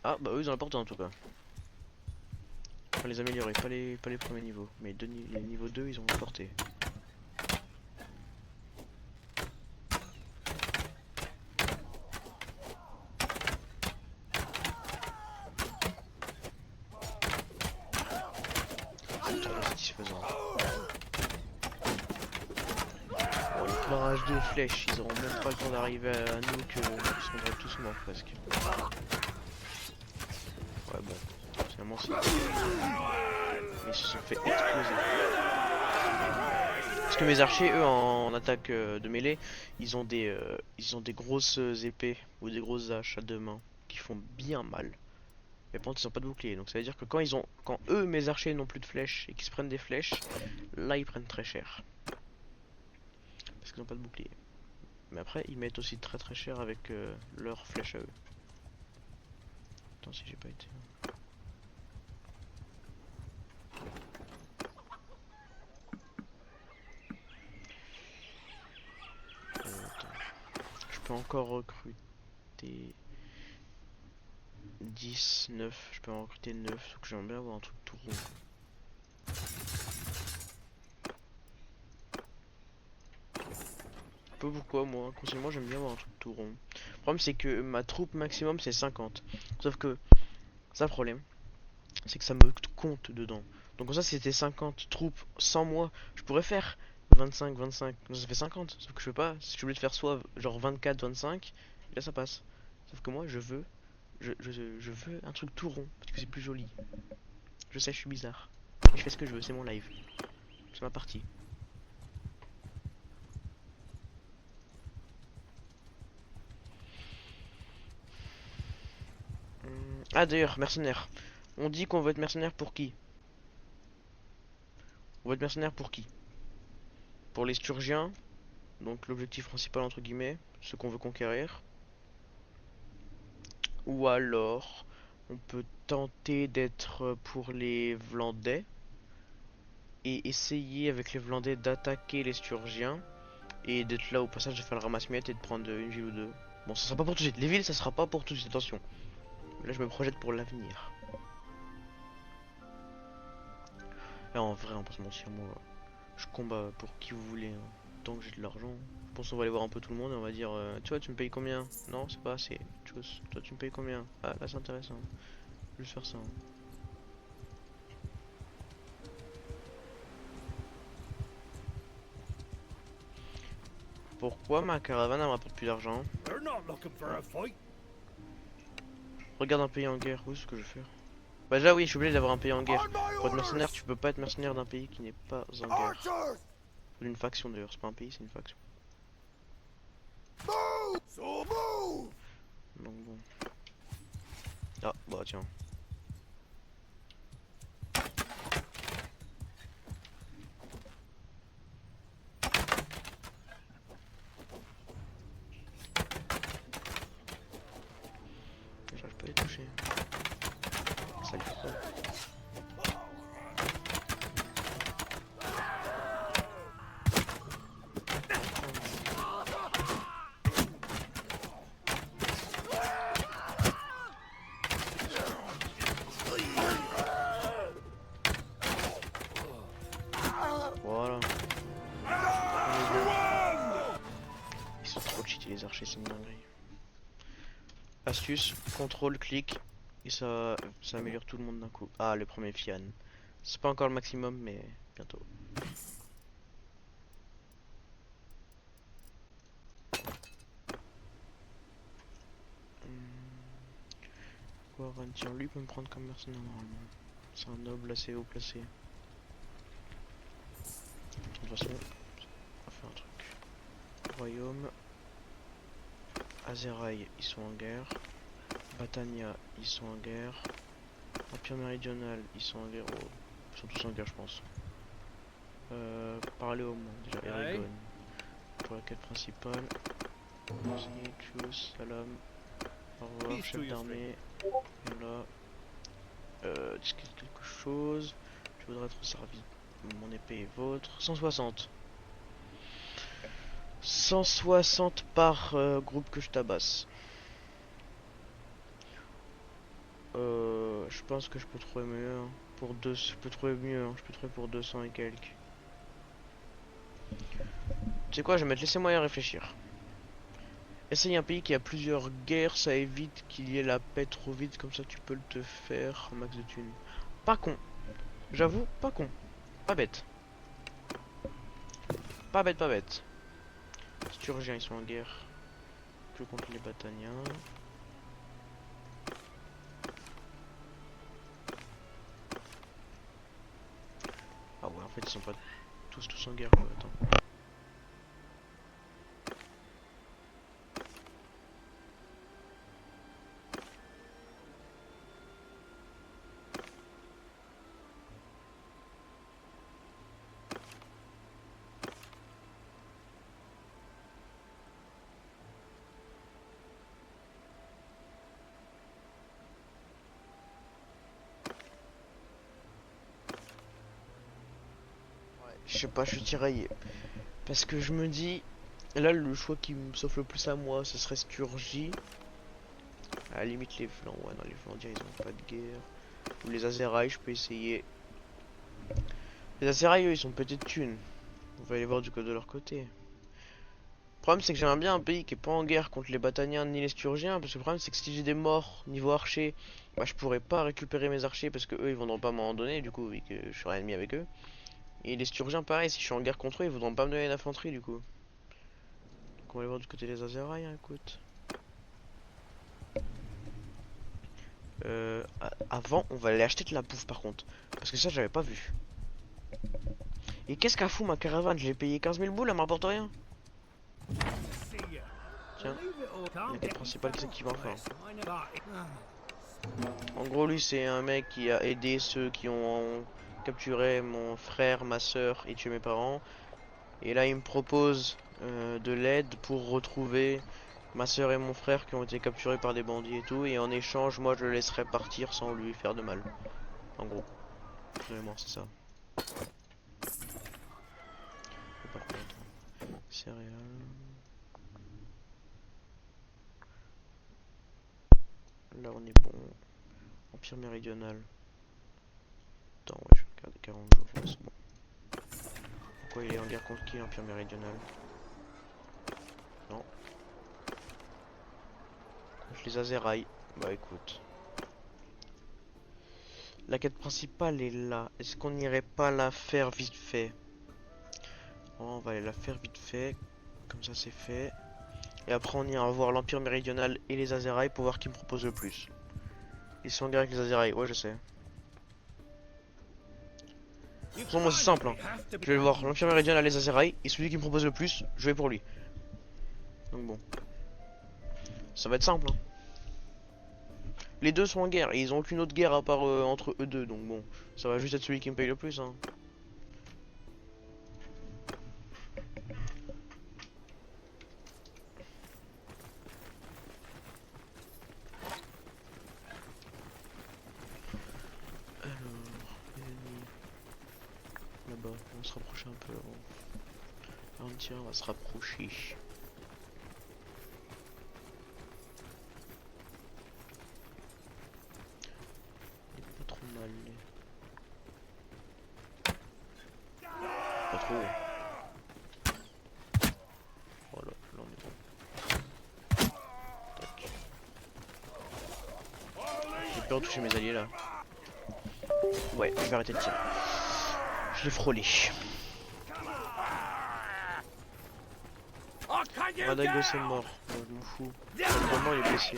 Ah, bah eux ils ont la portée en tout cas. Faut les améliorer, pas les premiers niveaux. Mais les niveaux 2 ils ont la portée. C'est trop satisfaisant. Bon, le barrage de flèches, ils auront même pas le temps d'arriver à nous que ils seront déjà tous morts presque. Ouais bon, finalement c'est... Mais ils se sont fait exploser. Parce que mes archers, eux, en attaque de mêlée, ils ont des grosses épées ou des grosses haches à deux mains qui font bien mal. Mais par contre, ils ont pas de bouclier, donc ça veut dire que quand eux, mes archers, n'ont plus de flèches et qu'ils se prennent des flèches, là, ils prennent très cher. Parce qu'ils n'ont pas de bouclier. Mais après, ils mettent aussi très très cher avec leurs flèches à eux. Attends, si j'ai pas été... Attends. Je peux encore recruter 10, 9, je peux en recruter 9, donc j'aimerais bien avoir un truc tout rond. Je sais pas pourquoi moi, consciemment j'aime bien avoir un truc tout rond. Le problème c'est que ma troupe maximum c'est 50. Sauf que, ça le problème, c'est que ça me compte dedans. Donc ça si c'était 50 troupes sans moi, je pourrais faire 25, 25, donc ça fait 50. Sauf que je peux pas, si je voulais faire soit genre 24, 25, et là ça passe. Sauf que moi je veux un truc tout rond, parce que c'est plus joli. Je sais, je suis bizarre. Mais je fais ce que je veux, c'est mon live. C'est ma partie. Ah d'ailleurs, mercenaires. On dit qu'on veut être mercenaire pour qui? On veut être mercenaire pour qui? Pour les Sturgiens, donc l'objectif principal entre guillemets, ce qu'on veut conquérir. Ou alors, on peut tenter d'être pour les Vlandais et essayer avec les Vlandais d'attaquer les Sturgiens et d'être là au passage de faire le ramasse-miettes et de prendre une ville ou deux. Bon, ça sera pas pour tout de suite. Les villes, ça sera pas pour tout de suite, attention. Là, je me projette pour l'avenir. Là, en vrai, on peut se mentir, moi, je combats pour qui vous voulez, hein. Tant que j'ai de l'argent. Je pense qu'on va aller voir un peu tout le monde et on va dire, tu vois, tu me payes combien? Non, c'est pas assez. Tchuss. Toi, tu me payes combien? Ah, là, c'est intéressant. Je vais faire ça, hein. Pourquoi ma caravane elle me rapporte plus d'argent? They're not looking for a fight. Regarde un pays en guerre, oui, c'est ce que je vais faire. Bah déjà oui, je suis obligé d'avoir un pays en guerre. On my Pour être mercenaire, orders! tu peux pas être mercenaire d'un pays qui n'est pas en guerre. Archers! Ou d'une faction d'ailleurs, c'est pas un pays, c'est une faction. Move! So move! Donc bon. Ah bah tiens. J'arrive pas à les toucher. Ça les fait pas. Voilà. Ils sont trop cheatés les archers, c'est une dinguerie. Astuce, contrôle, clic, et ça améliore tout le monde d'un coup. Ah, le premier Fian. C'est pas encore le maximum, mais bientôt. Warren, tiens, lui peut me prendre comme mercenaire normalement. C'est un noble assez haut placé. De toute façon, on va faire un truc. Royaume. Azeraï, ils sont en guerre. Batania, ils sont en guerre. Empire méridional, ils sont en guerre. Oh, ils sont tous en guerre, je pense. Parler au monde, déjà Eragon. Pour la quête principale. Choose, salam. Au revoir, chef d'armée. Voilà. Discuter quelque chose. Tu voudrais être servi. Mon épée est vôtre. 160. 160 par groupe que je tabasse. Je pense que je peux trouver mieux. Hein. Pour deux, je peux trouver mieux. Hein. Je peux trouver pour 200 et quelques. Tu sais quoi, je vais mettre laissez-moi y réfléchir. Essaye un pays qui a plusieurs guerres, ça évite qu'il y ait la paix trop vite, comme ça tu peux le te faire un max de thunes. Pas con. J'avoue, pas con. Pas bête. Pas bête, pas bête. Sturgiens, ils sont en guerre. Que contre les Bataniens. Ah ouais, en fait, ils sont pas tous en guerre, quoi. Attends. Je sais pas, je suis tiraillé. Parce que je me dis, là le choix qui me s'offre le plus à moi, ce serait Sturgie. À la limite les Flancs, ouais, non les Flandiens ils ont pas de guerre. Ou les Azeraï, je peux essayer. Les Azeraï eux ils sont peut-être thunes. On va aller voir du côté de leur côté. Le problème c'est que j'aimerais bien un pays qui est pas en guerre contre les Bataniens ni les Sturgiens. Parce que le problème c'est que si j'ai des morts niveau archer, bah je pourrais pas récupérer mes archers parce que eux ils vont pas m'en donner du coup vu que je serai ennemi avec eux. Et les Sturgiens pareil, si je suis en guerre contre eux, ils voudront pas me donner d'infanterie du coup. Donc on va aller voir du côté des Azeraï, hein, écoute. Avant, on va aller acheter de la bouffe par contre. Parce que ça, j'avais pas vu. Et qu'est-ce qu'a fou ma caravane? Je l'ai payé 15 000 boules, elle m'apporte rien. Tiens, la quête principale, c'est qui va en faire. En gros, lui, c'est un mec qui a aidé ceux qui ont capturé mon frère, ma soeur et tué mes parents. Et là, il me propose de l'aide pour retrouver ma soeur et mon frère qui ont été capturés par des bandits et tout. Et en échange, moi, je le laisserai partir sans lui faire de mal. En gros. Vraiment, c'est ça. Par contre, céréales. Là, on est bon. Empire méridional. Attends, ouais, je vais regarder 40 jours. Ouais, c'est bon. Pourquoi il est en guerre contre qui, l'Empire méridional? Non. Contre les Azeraï. Bah écoute. La quête principale est là. Est-ce qu'on n'irait pas la faire vite fait? On va aller la faire vite fait. Comme ça c'est fait. Et après on ira voir l'Empire méridional et les Azeraï pour voir qui me propose le plus. Ils sont en guerre avec les Azeraï, ouais je sais. Bon, moi c'est simple, hein. Je vais voir l'Empire méridional et les Azeraï. Et celui qui me propose le plus, je vais pour lui. Donc bon. Ça va être simple, hein. Les deux sont en guerre et ils ont aucune autre guerre à part entre eux deux. Donc bon, ça va juste être celui qui me paye le plus, hein. Là-bas, on va se rapprocher un peu avant. Tiens, on va se rapprocher. Il est pas trop mal. Pas trop. Voilà, là on est bon. Tac. J'ai peur de toucher mes alliés là. Ouais, je vais arrêter de tirer. Je l'ai frôlé. Radagos est mort. Moi, je m'en fous. Vraiment, il est blessé.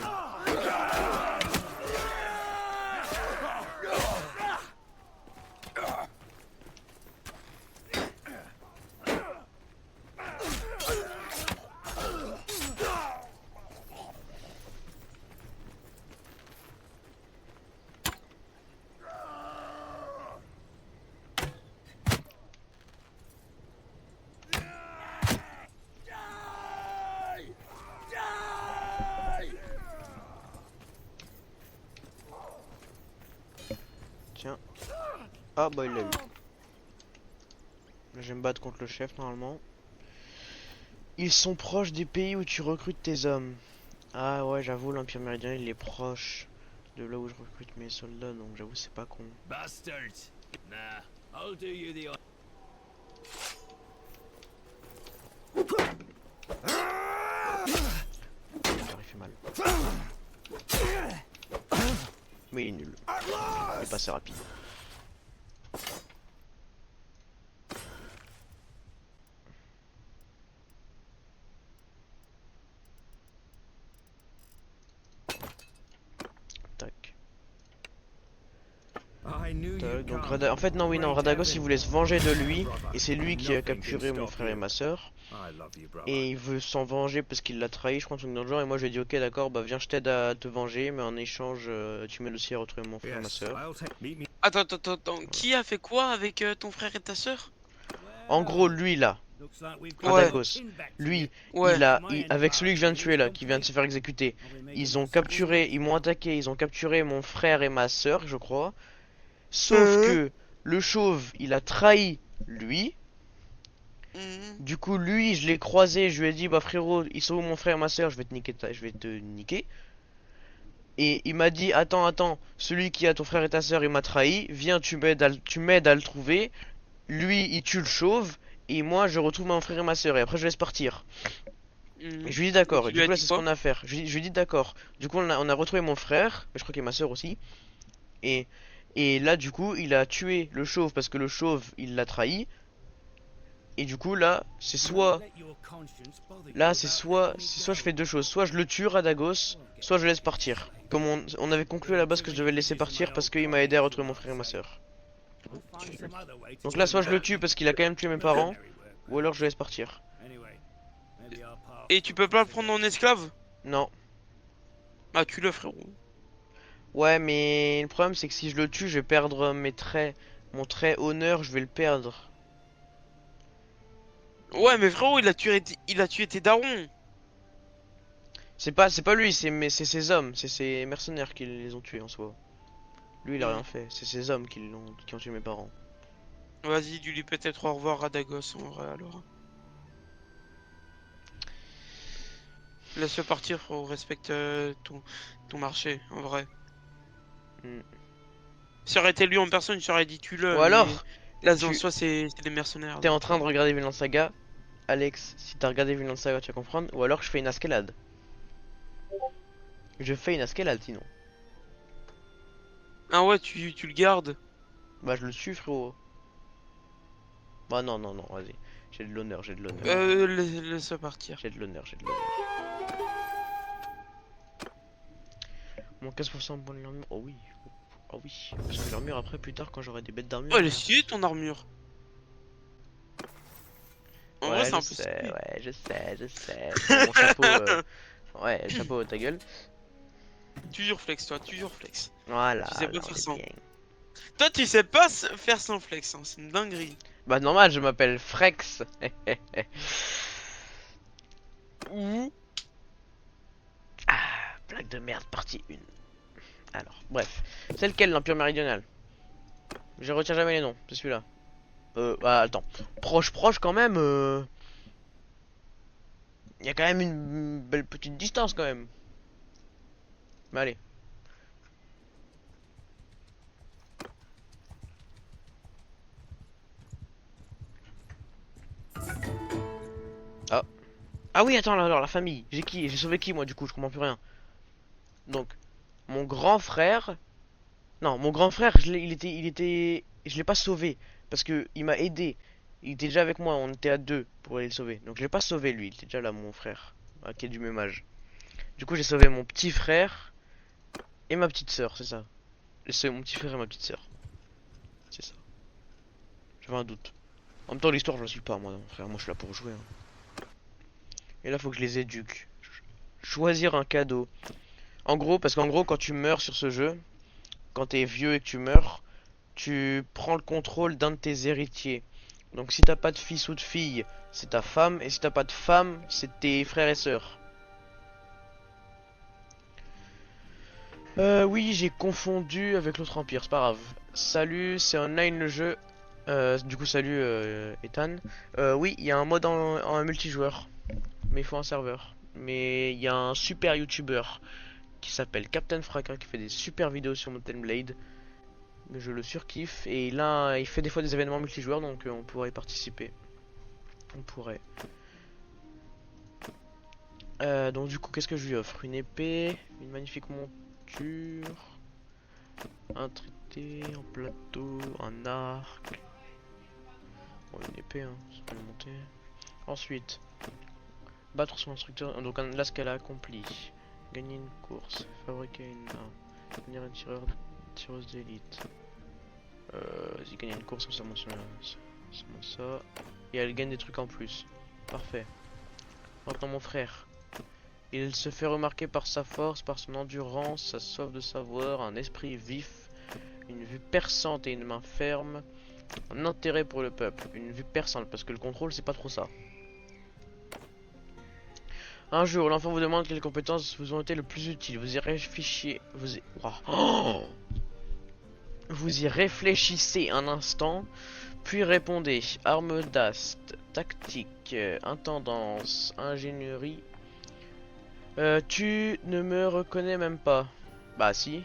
Tiens. Ah bah il l'a eu. Là je vais me battre contre le chef normalement. Ils sont proches des pays où tu recrutes tes hommes. Ah ouais j'avoue l'Empire méridional il est proche de là où je recrute mes soldats donc j'avoue c'est pas con. Bastard. Nah, I'll do you the Il fait mal. Mais il est nul. Il est pas assez rapide. Tac. Donc en fait non oui non Radagos il voulait se venger de lui et c'est lui qui a capturé mon frère et ma soeur et il veut s'en venger parce qu'il l'a trahi je crois un truc dans le genre et moi je lui ai dit ok d'accord bah viens je t'aide à te venger mais en échange tu m'aides aussi à retrouver mon frère et ma soeur. Attends, qui a fait quoi avec ton frère et ta soeur? En gros lui là, Radagos, lui Ouais. avec celui que je viens de tuer là, qui vient de se faire exécuter, ils m'ont attaqué, ils ont capturé mon frère et ma soeur je crois. Sauf que le chauve, il a trahi lui. Du coup, lui, je l'ai croisé, je lui ai dit, bah frérot, ils sont où mon frère et ma soeur, je vais te niquer. Et il m'a dit, attends, celui qui a ton frère et ta soeur, il m'a trahi, viens, tu m'aides à le trouver. Lui, il tue le chauve, et moi, je retrouve mon frère et ma soeur, et après, je laisse partir. Et je lui dis d'accord, et du coup, là, c'est ce qu'on a à faire. Je lui dis d'accord. Du coup, on a retrouvé mon frère, mais je crois qu'il y a ma soeur aussi. Et là, du coup, il a tué le chauve parce que le chauve, il l'a trahi. Et du coup, là, c'est soit je fais deux choses. Soit je le tue, Radagos, soit je le laisse partir. Comme on avait conclu à la base que je devais le laisser partir parce qu'il m'a aidé à retrouver mon frère et ma soeur. Donc là, soit je le tue parce qu'il a quand même tué mes parents, ou alors je le laisse partir. Et tu peux pas le prendre en esclave? Non. Ah, tue-le, frérot. Ouais, mais le problème c'est que si je le tue, je vais perdre mes traits. Mon trait honneur, je vais le perdre. Ouais, mais frérot, il a tué tes darons. C'est pas lui, c'est ses hommes, c'est ses mercenaires qui les ont tués en soi. Lui, il a Hmm. rien fait, c'est ses hommes qui ont tué mes parents. Vas-y, dis-lui peut-être au revoir à Dagos en vrai alors. Laisse-le partir, frérot, respecte ton marché, en vrai. Hmm. Si ça aurait été lui en personne, j'aurais dit tue-le, Ou mais alors, là, en tu soi, c'est des mercenaires, t'es en donc... train de regarder Vinland Saga, Alex, si t'as regardé Vinland Saga, tu vas comprendre. Ou alors je fais une escalade. Je fais une escalade sinon. Ah ouais, tu le gardes. Bah je le suis frérot. Bah non, non, non, vas-y. J'ai de l'honneur, j'ai de l'honneur. Laisse-le partir. J'ai de l'honneur, j'ai de l'honneur. Mon 15% pour l'armure. Oh oui. Oh oui. Parce que l'armure après plus tard quand j'aurai des bêtes d'armure. Oh, elle est stylée ton armure. En vrai, Ouais, c'est je un peu sais, stylé. ouais, je sais, je sais. Bon, mon chapeau. Ouais, chapeau, ta gueule. Toujours flex, toi, toujours flex. Voilà, Tu sais là, pas on faire est sans. bien. Toi, tu sais pas faire sans flex, hein, c'est une dinguerie. Bah normal, je m'appelle Frex. Ouh. Ah, blague de merde, partie 1. Alors, bref. C'est lequel, l'Empire Méridional? Je retiens jamais les noms, c'est celui-là. Bah attends. Proche, proche quand même. Il y a quand même une belle petite distance quand même. Mais allez. Ah. Ah oui, attends, alors la famille. J'ai qui? J'ai sauvé qui moi du coup? Je comprends plus rien. Donc, mon grand frère. Non, mon grand frère, je l'ai pas sauvé parce que il m'a aidé. Il était déjà avec moi, on était à deux pour aller le sauver. Donc je l'ai pas sauvé lui, il était déjà là mon frère, qui est du même âge. Du coup j'ai sauvé mon petit frère et ma petite sœur, c'est ça. J'ai sauvé mon petit frère et ma petite sœur, c'est ça. J'avais un doute. En même temps l'histoire je la suis pas moi, mon frère, moi je suis là pour jouer, hein. Et là faut que je les éduque. Choisir un cadeau. En gros, parce qu'en gros quand tu meurs sur ce jeu, quand t'es vieux et que tu meurs, tu prends le contrôle d'un de tes héritiers. Donc si t'as pas de fils ou de fille, c'est ta femme. Et si t'as pas de femme, c'est tes frères et sœurs. Oui, j'ai confondu avec l'autre empire, c'est pas grave. Salut, c'est online le jeu. Du coup, salut Ethan. Oui, il y a un mode en multijoueur. Mais il faut un serveur. Mais il y a un super youtubeur qui s'appelle Captain Fracas qui fait des super vidéos sur Mountain Blade. Mais je le surkiffe. Et là, il fait des fois des événements multijoueurs, donc on pourrait y participer. On pourrait. Donc du coup, qu'est-ce que je lui offre? Une épée, une magnifique monture, un traité en plateau, un arc. Bon, une épée, hein, ça peut monter. Ensuite, battre son instructeur. Donc là, ce qu'elle a accompli. Gagner une course, fabriquer une arme, devenir une tireuse d'élite. Vas-y, gagner une course, ça monte ça. Et elle gagne des trucs en plus. Parfait. Maintenant mon frère. Il se fait remarquer par sa force, par son endurance, sa soif de savoir, un esprit vif, une vue perçante et une main ferme, un intérêt pour le peuple, une vue perçante parce que le contrôle c'est pas trop ça. Un jour, l'enfant vous demande quelles compétences vous ont été le plus utiles. Vous y réfléchissez. Vous y réfléchissez un instant, puis répondez arme d'ast, tactique, intendance, ingénierie. Tu ne me reconnais même pas. Bah si.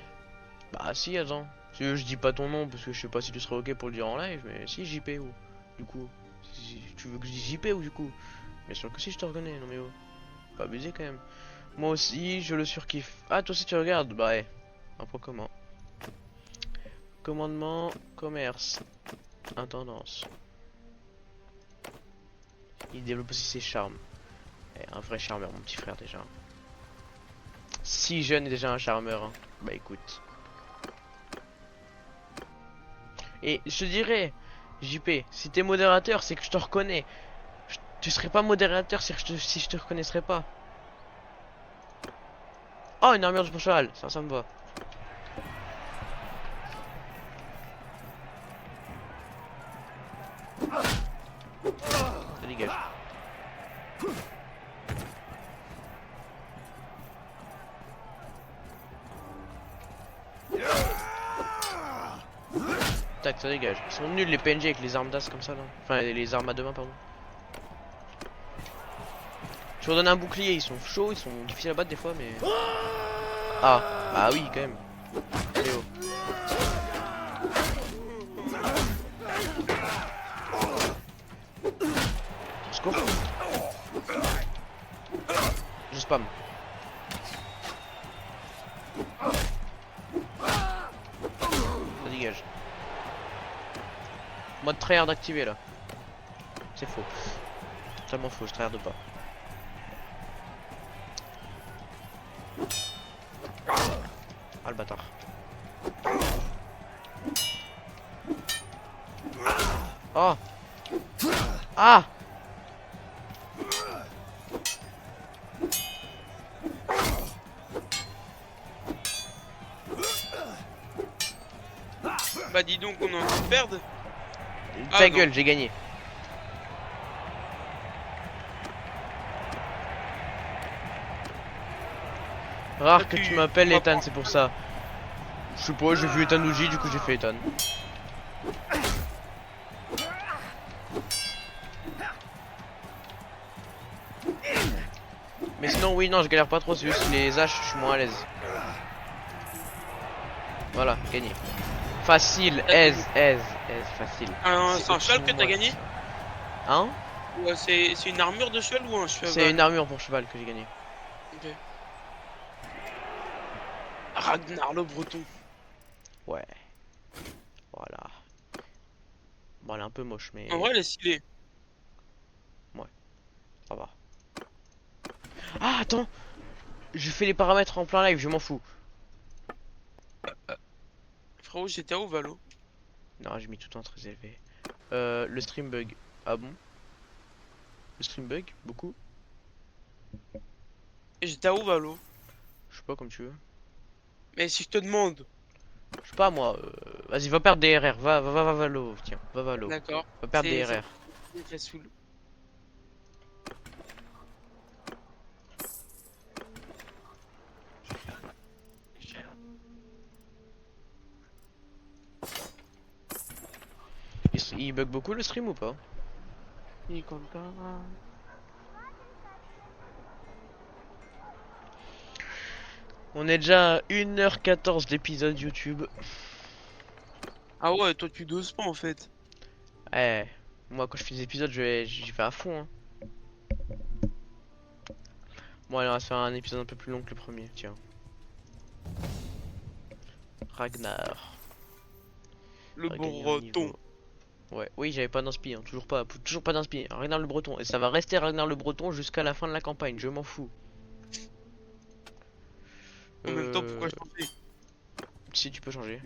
Bah si, attends. Je dis pas ton nom parce que je sais pas si tu seras ok pour le dire en live, mais si JP ou du coup. Si tu veux que je dise JP ou du coup. Bien sûr que si je te reconnais, non mais oh. Pas abusé quand même. Moi aussi, je le surkiffe. Ah toi aussi tu regardes. Bah ouais. Un point commun. Commandement, commerce, intendance. Il développe aussi ses charmes. Un vrai charmeur, mon petit frère déjà. Si jeune et déjà un charmeur, hein. Bah écoute. Et je te dirais, JP, si t'es modérateur, c'est que je te reconnais. Tu serais pas modérateur si je te reconnaîtrais pas. Oh, une armure de cheval, ça me va. Ça dégage. Tac, ça dégage. Ils sont nuls les PNJ avec les armes d'as comme ça là. Enfin, les armes à deux mains, pardon. Tu leur donnes un bouclier, ils sont chauds, ils sont difficiles à battre des fois, mais. Ah, bah oui, quand même. Léo. Secours. Je spam. Ça dégage. Mode tryhard activé là. C'est faux. Totalement faux, je tryhard pas. Ah le bâtard. Oh. Ah. Bah dis donc, on est en train de perdre. Ta non. gueule, j'ai gagné. Rare que tu m'appelles Ethan, c'est pour ça. Je sais pas, j'ai vu Ethan Uji, du coup j'ai fait Ethan. Mais sinon, oui, non, je galère pas trop, c'est juste les haches, je suis moins à l'aise. Voilà, gagné. Facile, aise, facile. C'est un cheval que t'as gagné? Hein? Ou c'est une armure de cheval ou un cheval? C'est une armure pour cheval que j'ai gagné. Ok. Ragnar le Breton. Ouais. Voilà. Bon, elle est un peu moche, mais En vrai, elle est stylée. ça va. Ah, attends! Je fais les paramètres en plein live, je m'en fous. Frérot, j'étais où, Valo? Non, j'ai mis tout en très élevé. Le stream bug. Ah bon? Le stream bug? Beaucoup? Et j'étais où, Valo? Je sais pas, comme tu veux. Mais si je te demande. Je sais pas, moi. Vas-y, va perdre des RR. Va, Valo. Tiens, va Valo. D'accord. Va perdre des C'est- RR. Ça saoule. Il bug beaucoup le stream ou pas? Il compte pas. On est déjà à 1h14 d'épisode YouTube. Ah ouais, toi tu doses pas en fait. Eh, moi quand je fais des épisodes, j'y vais à fond. Hein. Bon, allez, on va se faire un épisode un peu plus long que le premier. Tiens. Ragnar. Le Regagner un breton. niveau. Ouais, oui, j'avais pas d'inspi, hein. Toujours pas d'inspi. Ragnar le Breton. Et ça va rester Ragnar le Breton jusqu'à la fin de la campagne, je m'en fous. En même temps, pourquoi changer? Si tu peux changer.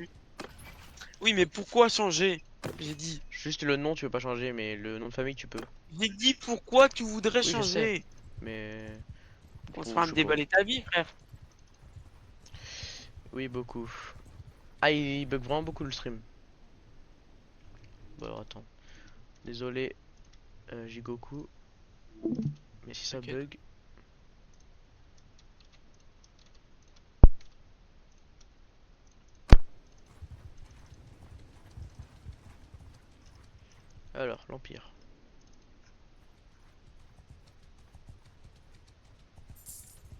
Oui, mais pourquoi changer? J'ai dit. Juste le nom, tu veux pas changer, mais le nom de famille, tu peux. J'ai dit pourquoi tu voudrais Oui, je changer. Mais. On se Beaucoup, fera je me sais pas. déballer ta vie, frère. Oui, beaucoup. Ah, il bug vraiment beaucoup le stream. Bon, alors attends. Désolé, Jigoku. Mais si ça T'inquiète. bug. Alors, l'Empire.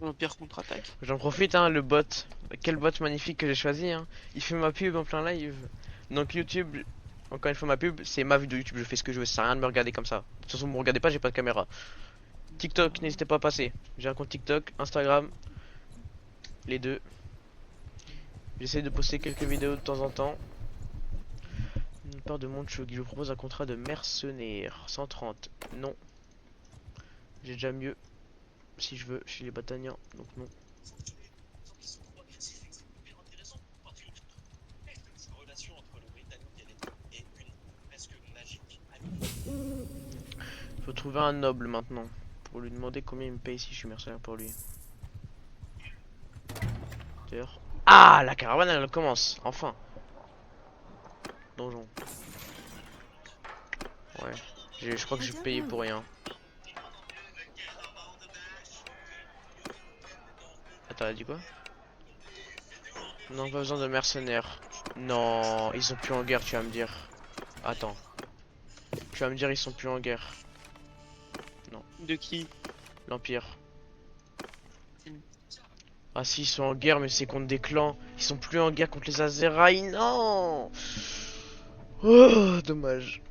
L'Empire contre-attaque. J'en profite, hein, le bot. Quel bot magnifique que j'ai choisi, hein. Il fait ma pub en plein live. Donc YouTube, encore une fois ma pub, c'est ma vue de YouTube, je fais ce que je veux, ça sert à rien de me regarder comme ça. De toute façon, vous me regardez pas, j'ai pas de caméra. TikTok, n'hésitez pas à passer. J'ai un compte TikTok, Instagram, les deux. J'essaie de poster quelques vidéos de temps en temps. Une part de Moncho qui vous propose un contrat de mercenaire. 130, non. J'ai déjà mieux, si je veux, chez les Bataniens, donc non. Faut trouver un noble maintenant. Pour lui demander combien il me paye si je suis mercenaire pour lui. D'ailleurs. Ah, la caravane elle commence, enfin. Donjon. Ouais. Je crois que j'ai payé pour rien. Attends, elle a dit quoi? Non, pas besoin de mercenaires. Non, ils sont plus en guerre, tu vas me dire. Attends. Tu vas me dire, ils sont plus en guerre. De qui? L'Empire. Ah si, ils sont en guerre, mais c'est contre des clans. Ils sont plus en guerre contre les Azeraï. Non. Oh, dommage.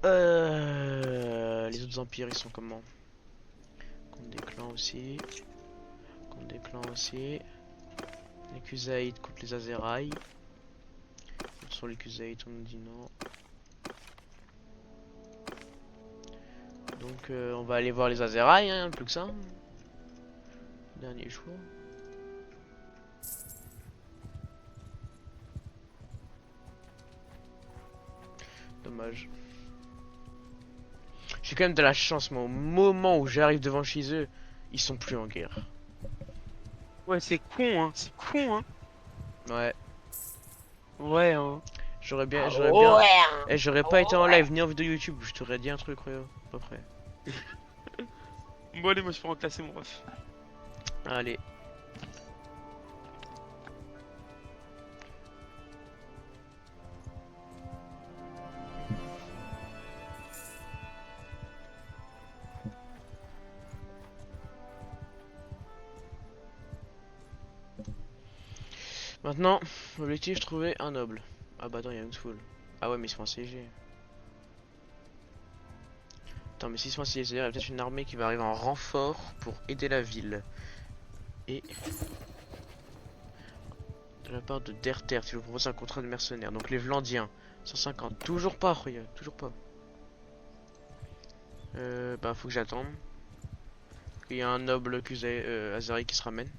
Les autres empires, ils sont comment? Contre des clans aussi. Contre des clans aussi. Les Kuzaïd contre les Azeraï. Sur les Kuzaïd, on nous dit non. Donc on va aller voir les Azeraï, hein, plus que ça. Dernier choix. Dommage. J'ai quand même de la chance, moi. Au moment où j'arrive devant chez eux, ils sont plus en guerre. Ouais, c'est con, hein. C'est con, hein. Ouais. Ouais, hein. J'aurais bien. J'aurais pas été en live ni en vidéo YouTube. Je t'aurais dit un truc, Rio. À peu près. Bon, allez, moi je peux reclasser mon ref. Allez. Maintenant, objectif, trouver un noble. Ah bah attends, il y a une foule. Ah ouais, mais ils sont assiégés. Attends, mais s'ils sont assiégés, c'est-à-dire il y a peut-être une armée qui va arriver en renfort pour aider la ville. Et... de la part de Derter, tu lui proposes un contrat de mercenaires. Donc les Vlandiens, 150. Toujours pas, regarde, toujours pas. Bah faut que j'attende. Il y a un noble Azari qui se ramène.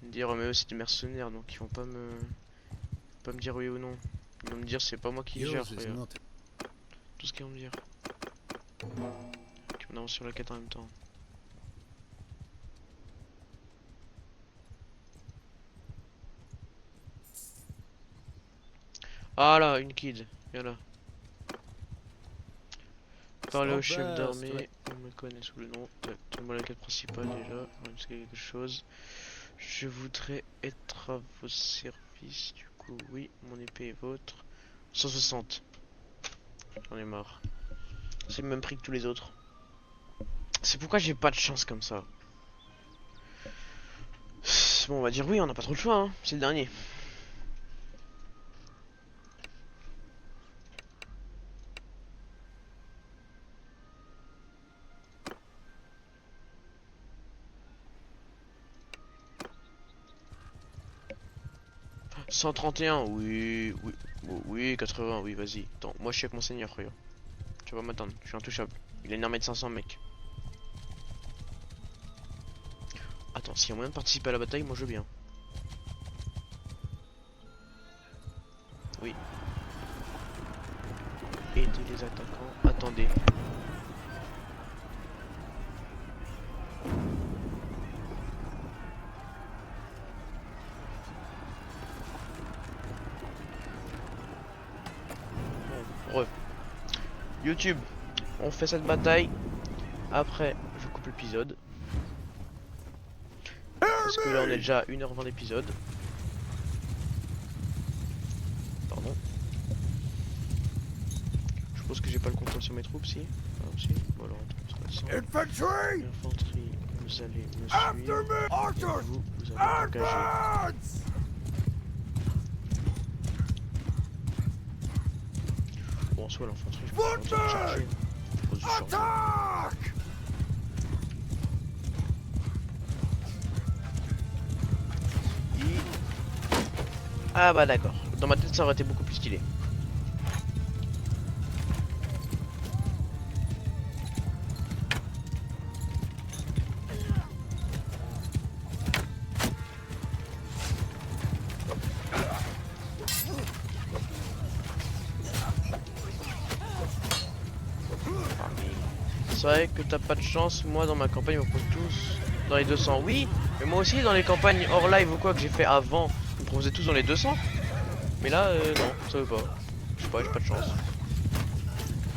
Dire mais eux c'est des mercenaires donc ils vont pas me dire oui ou non. Ils vont me dire c'est pas moi qui gère. Tout ce qu'ils vont me dire. Ok, on avance sur la quête en même temps. Ah là, une kid, viens là. Parler au chef d'armée, on me connaît sous le nom. Donne-moi la quête principale déjà, c'est quelque chose. Je voudrais être à vos services, du coup, oui, mon épée est vôtre. 160. J'en ai marre. C'est le même prix que tous les autres. C'est pourquoi j'ai pas de chance comme ça. Bon, on va dire oui, on n'a pas trop le choix, hein. C'est le dernier. « 131, oui, oui, oui, 80, oui, vas-y. Attends, moi je suis avec mon seigneur, regarde. Tu vas m'attendre, je suis intouchable. Il a une armée de 500 mecs. Attends, s'il y a moyen de participer à la bataille, moi je veux bien. Oui. Aider les attaquants. Attendez. Bon, YouTube, on fait cette bataille. Après, je coupe l'épisode. Parce que là on est déjà à 1h20 d'épisode. Pardon. Je pense que j'ai pas le contrôle sur mes troupes, si. Ah, si. Bon alors, Infantry! Infanterie, vous allez me After suivre. me! Et Archers! vous allez engager. Advance! Bon, en soit l'infanterie, je peux pas besoin de chercher. Je pose du charbon. Attack! Ah bah d'accord. Dans ma tête ça aurait été beaucoup plus stylé. C'est vrai que t'as pas de chance, moi dans ma campagne on propose tous dans les 200. Oui, mais moi aussi dans les campagnes hors live ou quoi que j'ai fait avant, on proposait tous dans les 200. Mais là, non, ça veut pas. Je sais pas, j'ai pas de chance.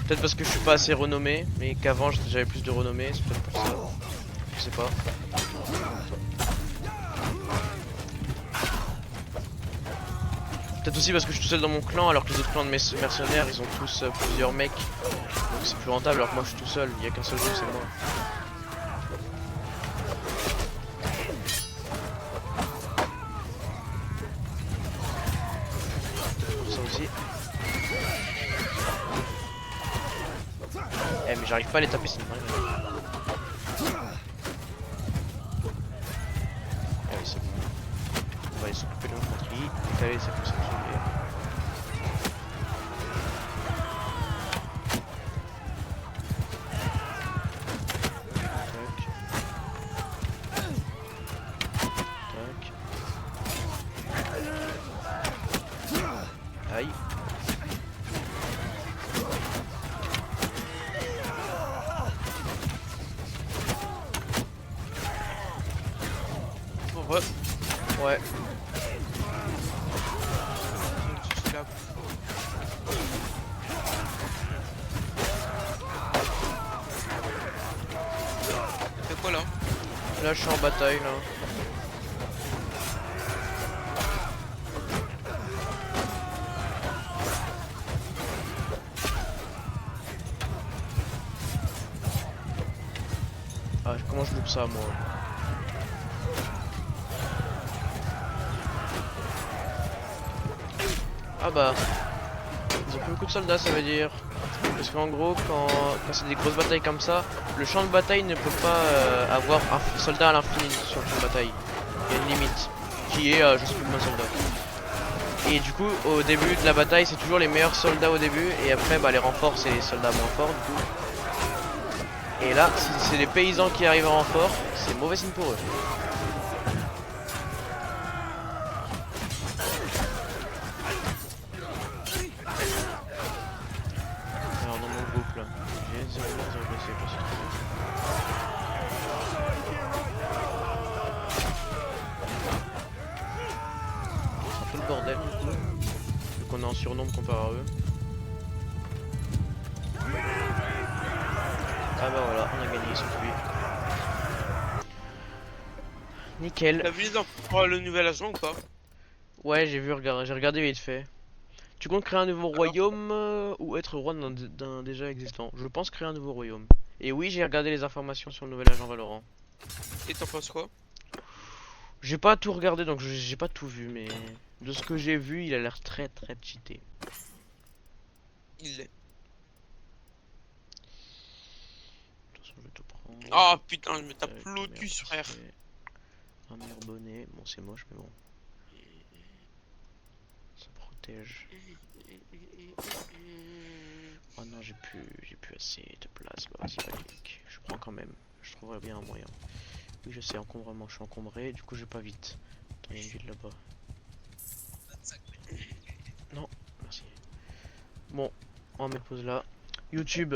Peut-être parce que je suis pas assez renommé, mais qu'avant j'avais plus de renommée, c'est peut-être pour ça. Je sais pas. Peut-être aussi parce que je suis tout seul dans mon clan alors que les autres clans de mes mercenaires ils ont tous plusieurs mecs. Donc c'est plus rentable alors que moi je suis tout seul, il y a qu'un seul jeu, c'est moi. Ça aussi. Eh mais j'arrive pas à les taper, c'est une dinguerie. Ah oui c'est bon. On va aller s'occuper de l'infanterie, décaler ça peut s'auxiliaires. Aïe. Ouais. C'est quoi là? Là je suis en bataille là. Ah comment je loupe ça moi? Ah bah ils ont plus beaucoup de soldats ça veut dire. Parce qu'en gros quand c'est des grosses batailles comme ça, le champ de bataille ne peut pas avoir un soldat à l'infini sur le champ de bataille. Il y a une limite qui est je sais plus combien de soldats. Et du coup au début de la bataille c'est toujours les meilleurs soldats au début et après bah les renforts c'est les soldats moins forts du coup. Et là si c'est les paysans qui arrivent en renfort, c'est mauvais signe pour eux. Alors dans mon groupe là, j'ai 0 blessés, pas si trop bien. C'est un peu le bordel du coup, vu qu'on est en surnombre comparé à eux. Ah bah voilà, on a gagné, ils sont fuis. Nickel. T'as vu les enfants, le nouvel agent ou pas? Ouais, j'ai regardé vite fait. Tu comptes créer un nouveau royaume ou être roi d'un déjà existant? Je pense créer un nouveau royaume. Et oui, j'ai regardé les informations sur le nouvel agent Valorant. Et t'en penses quoi? J'ai pas tout regardé donc j'ai pas tout vu, mais de ce que j'ai vu, il a l'air très cheaté. Il l'est. De toute façon, je vais tout prendre. Ah putain, je me tape Tac, Lotus, merde, frère. un meilleur bonnet, bon c'est moche mais bon. Ça protège. Oh non j'ai plus assez de place, bah vas-y panique. Je prends quand même, je trouverai bien un moyen. Oui je sais, encombrement, je suis encombré, du coup je vais pas vite. Attends, il y a une ville là-bas. Non, merci. Bon, on met pause là. YouTube,